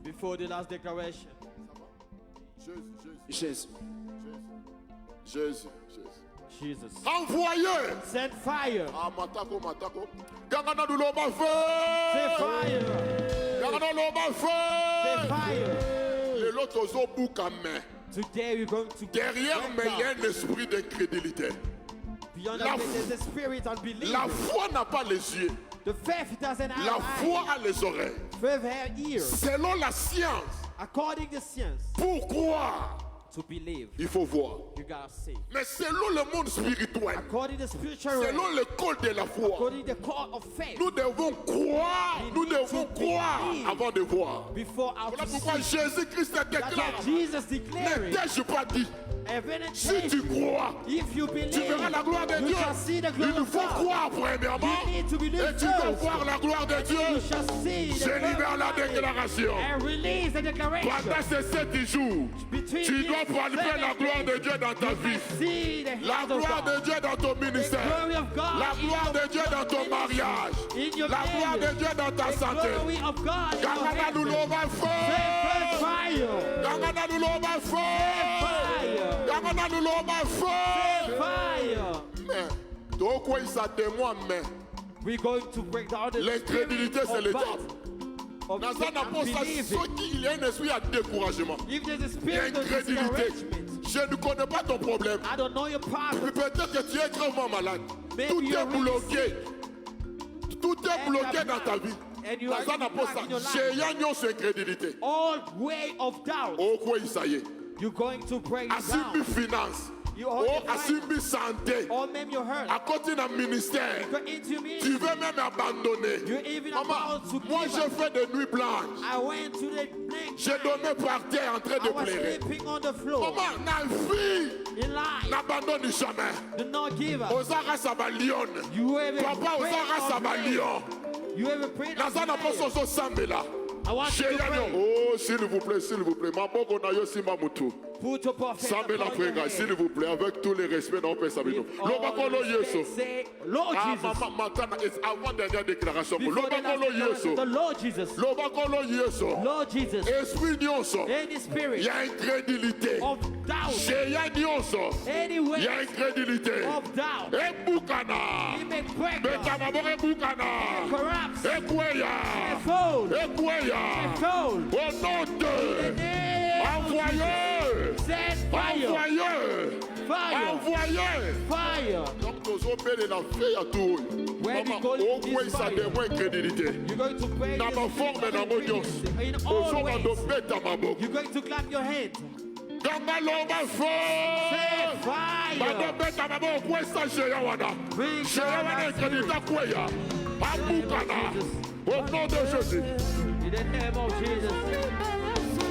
Before the last declaration. Jésus. Jesus. Envoyez. Send fire. Ah, matako. Gangana du loba feu. Say fire. Gangana loba feu. Say fire. Le loto zo boukamé. Today we're going to Derrière, mais il y a un esprit d'incrédulité. Beyond La that, there's a spirit of belief. La foi n'a pas les yeux. The faith doesn't have La foi eyes. a les oreilles. Faith has ears. Selon la science, According to science, pour croire, to believe, il faut voir. you gotta see. Mais selon le monde spirituel, According to spiritual realm, selon le code de la foi, according to the call of faith, nous devons croire, avant de voir. before our Voilà pourquoi Jésus-Christ a That's déclaré, what Jesus declared. ne t'ai-je pas dit, si tu crois, If you believe, tu verras la gloire de you Dieu. shall see the glory Il nous of faut God. croire premièrement, You need to believe et tu vas first. voir la gloire de You Dieu. shall see the Je glory libère la of God déclaration. and release the declaration. Pendant ces 7 jours, Between tu these dois palper la 7 gloire de days, Dieu dans ta you vie. can see the La hand of gloire God. de Dieu dans ton The ministère. glory of God La in gloire your de Dieu dans ton ministry, mariage. in your La gloire de marriage. Dieu dans ta The santé. glory of God in your Gangana nous business. l'ova Say feu. fire. Gangana nous l'ova feu. Fire. Gangana nous l'ova feu. Fire. Mais, donc quoi il s'attend mais We're going to break down the l'incrédulité spirit c'est of le doubt, diable. of Dans un apôtre, unbelieving. il y a un esprit à découragement. If there's a spirit of L'incrédulité. discouragement, Je ne connais pas ton problème. I don't know your problem. Peut-être que tu es gravement malade. Maybe Tout you're est bloqué. really Tout est And bloqué you're dans ta blind. vie. And you Dans are un apôtre, in your life. j'ai yon sur incrédulité. All way of doubt, Oh quoi il ça y est. you're going to break it Asimbi down. finance. You Oh hold your asimbi santé. All men you hurt. À côté d'un ministère. Go into me. Tu veux même abandonner. You're even Maman, about to moi give j'ai up. fait des nuits blanches. I went to the blank. J'ai dormi par terre en train I de was pleurer. sleeping on the floor. Maman, na vie In life, n'abandonne jamais. do not give up. Ozara Sabalion. You ever Papa prayed Ozara or prayed? Sabalion. You ever prayed or Nazana prayed? Pososo Sambela. I want you to pray. Oh, s'il vous plaît, s'il vous plaît. Maboko na yo simba mutu. Put your prophet Sambela upon your Frega, head. s'il vous plaît, avec tous les respects dans le Sabino. With all Lobakolo respect, Yeso. say, Lord Ah, Jesus. maman, matana, it's avant dernière déclaration. Before the last Lobakolo declaration, Yeso. the Lord Jesus. Lobakolo Yeso. Lord Jesus. Esprit nyonso. Any Il spirit y a incrédulité. of doubt. Chez ya nyonso. Any Il y way a incrédulité. of doubt. Ebukana. He may break us. Betamabore ebukana. Corrupts. Ekweya. Fold. Ekweya. Fold. Au nom In de the name of envoyé. Send fire. Envoyé. Fire. Envoyé. Fire. Donc nous opérons la fée à tout. When Maman, we go au to moins this ça fire, dévoile incrédulité. you're going to pray Dans ma forme, dans mon Dieu. in Au all jour ways. de bête à ma boque. You're going to clap your hands. Gangaloba fire. Madame Beta Mabo, Questa Sheyawana. Sheyawana Kanita Kwaya. Abukana. Au nom de Jésus. In the name of Jesus.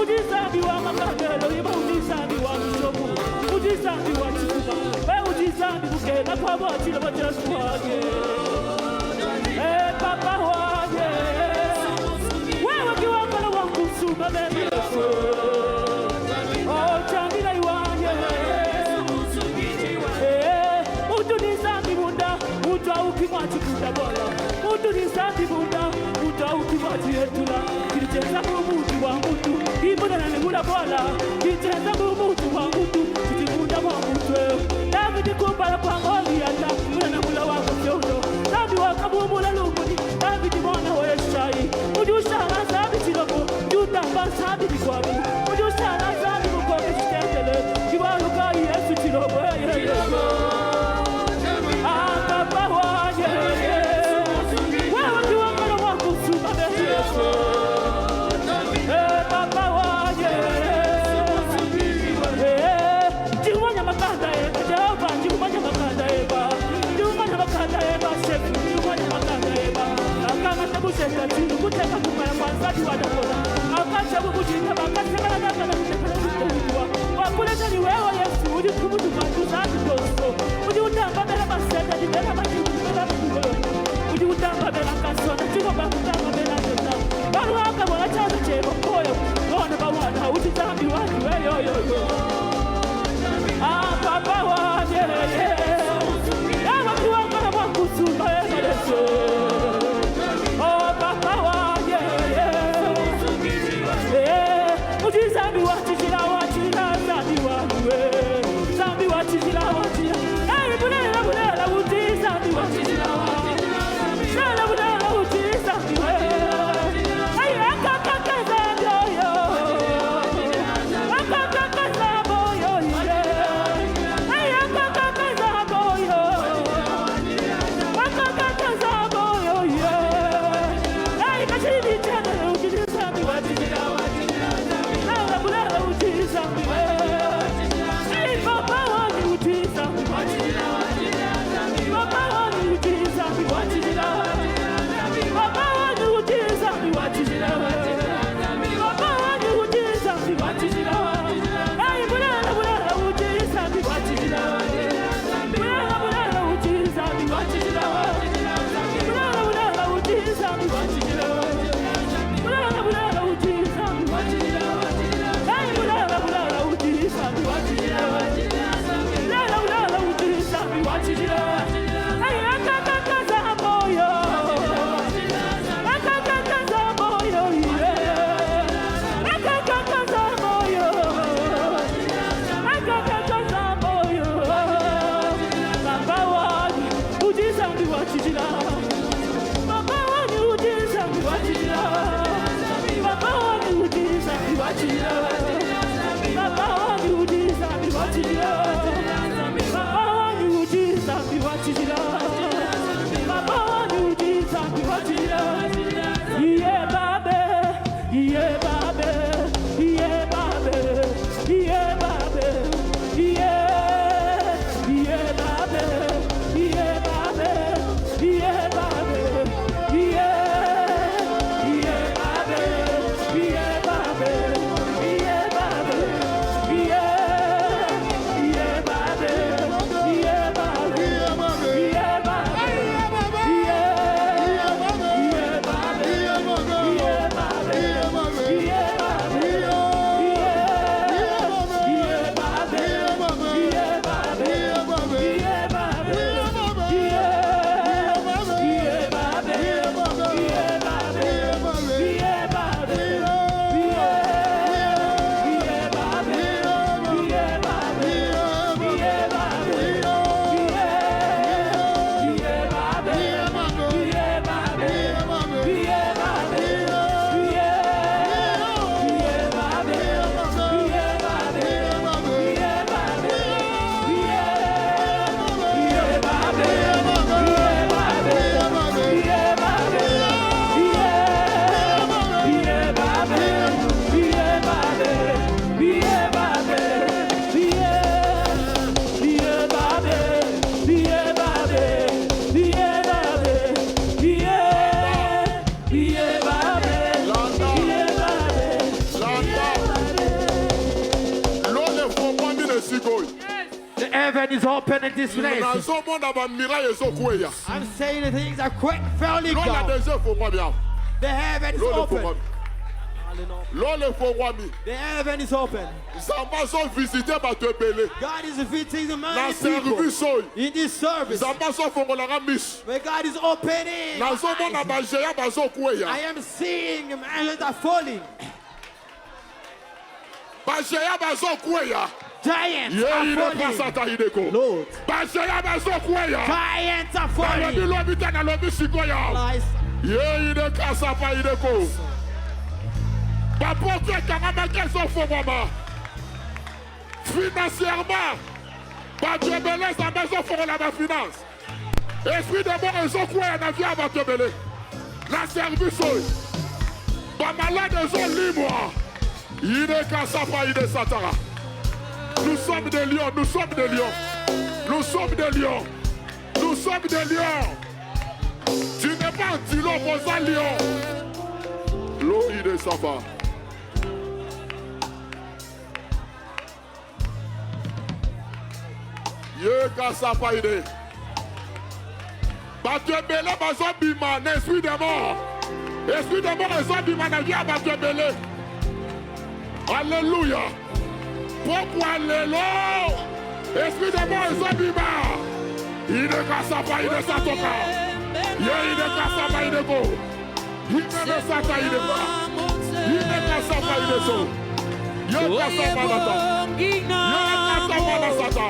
Ujisabi wa makagelo, ujisabi wa msomu, ujisabi wa chikuba. Zambi watching is open in this place. I'm saying the things are quite fairly down. The heaven is open. The heaven is open. God is visiting many people in this service. Where God is opening my eyes. I am seeing mountains are falling. Giants are falling. Lord. Giants are falling. Lies. Financièrement, pas de belé, sa maison fera la finance. Esprit de mort, ils ont quoi un avion à te belé. La service, pas malade, ils ont libre. Il est qu'à sa faille de Satara. Nous sommes des lions, nous sommes des lions. Nous sommes des lions. Nous sommes des lions. Tu n'es pas un tylo pour un lion. L'eau, il est sympa. Kasapaide. Batebele bazobima, l'esprit de mort. Esprit de mort, ezobima na vie à Batebele. Alléluia. Pourquoi l'élo? Esprit de mort, ezobima. Il est Kasapaide Satoka. Il est Kasapaide Go. Il est Kasapaide Go. Il est Kasapaide So. Il est Kasapaide Sata.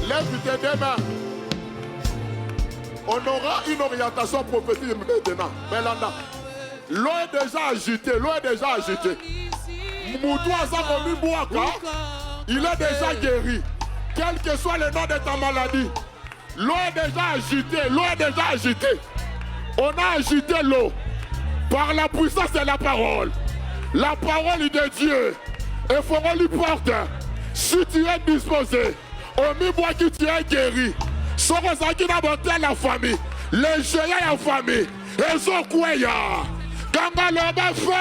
Lève tes deux mains. On aura une orientation prophétique maintenant. L'eau est déjà agitée. L'eau est déjà agitée. Il est déjà guéri. Quel que soit le nom de ta maladie. L'eau est déjà agitée. L'eau est déjà agitée. On a agité l'eau par la puissance de la parole. La parole de Dieu. Et faut lui porte. Si tu es disposé, au mi-bois que tu es guéri. Sans qui n'a monté la famille. Les géants en famille. Et sont quoi ya? Gamba l'homme fait.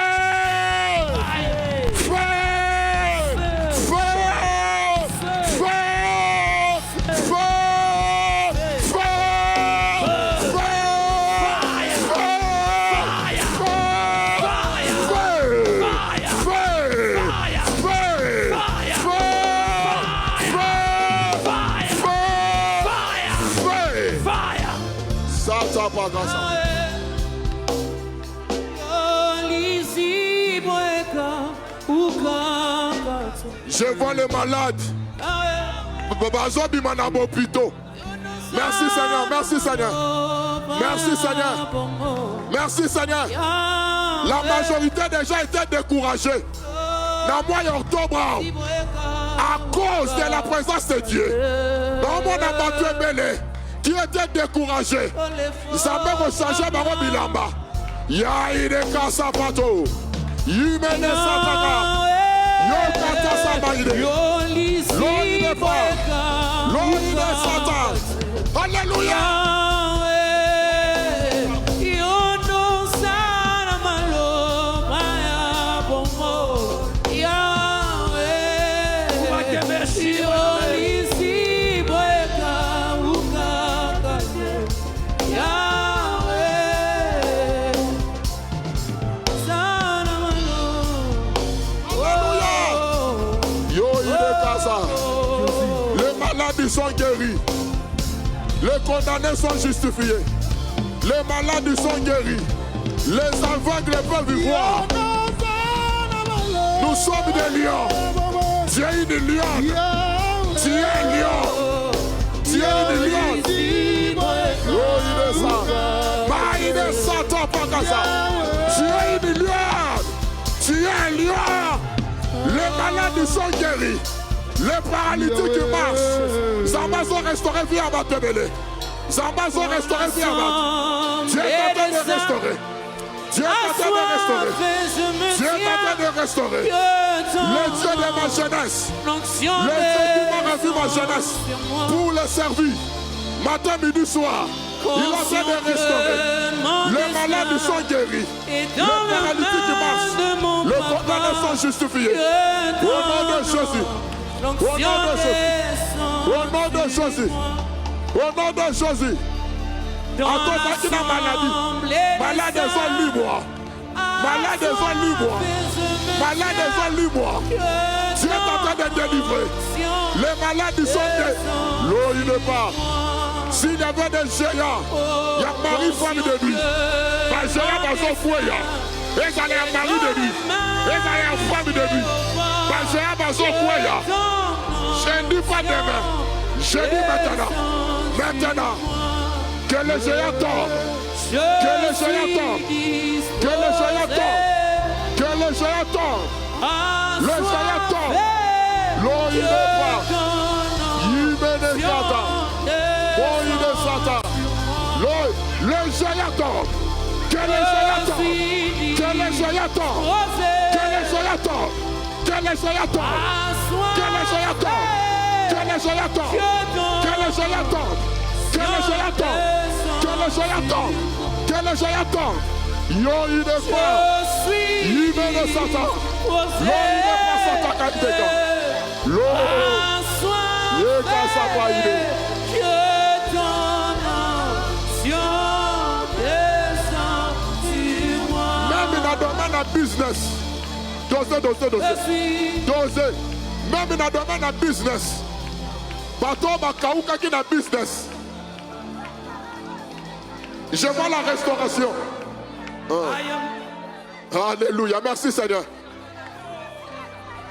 Je vois les malades. Merci Seigneur, merci Seigneur. Merci Seigneur. Merci Seigneur. La majorité des gens étaient découragés. Dans le mois d'octobre, à cause de la présence de Dieu. Dans mon abattu belé, qui était découragé. Ça peut recharger Baro Bilamba. Ya ide kasapato. Yimene sataka. Yo kata sabaide. L'eau n'est pas. L'eau n'est Satan. Alléluia. Les sont guéris. Les condamnés sont justifiés. Les malades sont guéris. Les aveugles peuvent y voir. Nous sommes des lions. Tu es une lionne. Tu es un lion. Tu es une lionne. Oh, il est ça. Bah, il est Satan, pas comme ça. Tu es une lionne. Tu es un lion. Les malades sont guéris. Les paralytiques qui marchent. Zamba sont restaurés via Batebele. Zamba sont restaurés via Bat. Dieu est en train de restaurer. Dieu est en train de restaurer. Dieu est en train de restaurer. Le Dieu de ma jeunesse. Le Dieu qui m'a revu ma jeunesse pour le servir. Matin, midi, soir. Il est en train de restaurer. Les malades sont guéris. Les paralytiques marchent. Les condamnés sont justifiés. Au nom de Jésus. Au nom de Jésus. Au nom de Jésus. Au nom de Jésus. À toi qui n'a maladie. Malades sont libres. Malades sont libres. Malades sont libres. Dieu est en train de délivrer. Les malades sont des. L'eau, il ne part. S'il y avait des géants, il y a mari, femme de lui. Les géants dans son foyer. Et ça y a mari de lui. Et ça y a femme de lui. Les géants dans son foyer. Je ne dis pas demain. Je dis maintenant. Maintenant. Que les géants tombent. Que les géants tombent. Que les géants tombent. Que les géants tombent. Les géants tombent. L'eau, il ne part. Il me décata. Le géant tombe. Que les géants tombent. Que les géants tombent. Que les géants tombent. Que les géants tombent. Que les géants tombent. Que les géants tombent. Que les géants tombent. Que les géants tombent. Que les géants tombent. Que les géants tombent. Yo, il est fort. Il me Satan. L'eau, il n'est pas Satan quand il est. L'eau. Il est quand ça va y aller. Domaine à business. Dosez. Même dans le domaine à business. Bateau Bakaouka qui est dans business. Je vois la restauration. Alléluia. Merci Seigneur.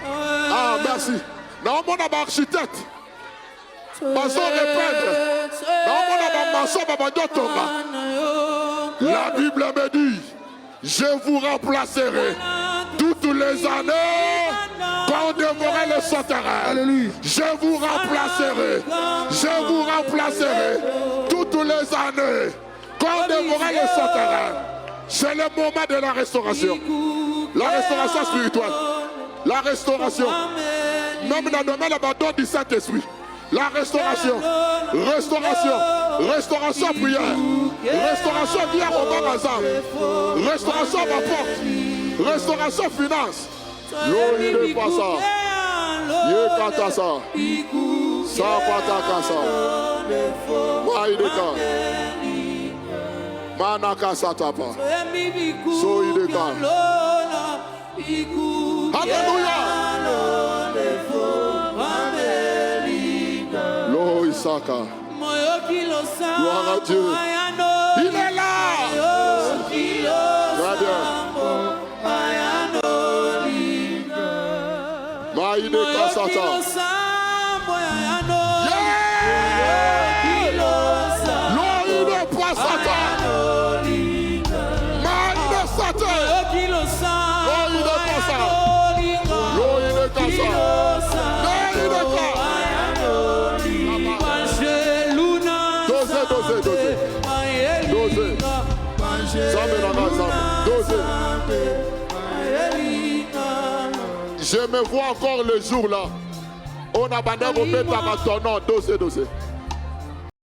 Ah, merci. Non, mon architecte. Maçon répète. Non, mon maçon la Bible me dit. Je vous remplacerai toutes les années quand on dévorait le sauterelle. Je vous remplacerai. Je vous remplacerai toutes les années quand on dévorait le sauterelle. C'est le moment de la restauration. La restauration spirituelle. La restauration. Même dans le domaine d'abandon du Saint-Esprit. La restauration, restauration prière, restauration via au magasin, restauration à ma porte, restauration finance. L'eau il n'est pas ça. Il kata ça. Ça pataka ça. Maïdeka. Manaka satapa. So ideka. Alléluia. Gloire à Dieu. Il est là. Très bien. Maïde Kasata. Loïde Pasata. Maïde Sata. Loïde Pasa. Loïde Kasa. Loïde Kasa. Je me vois encore le jour là. On a bandé au bête à ton nom, dosé.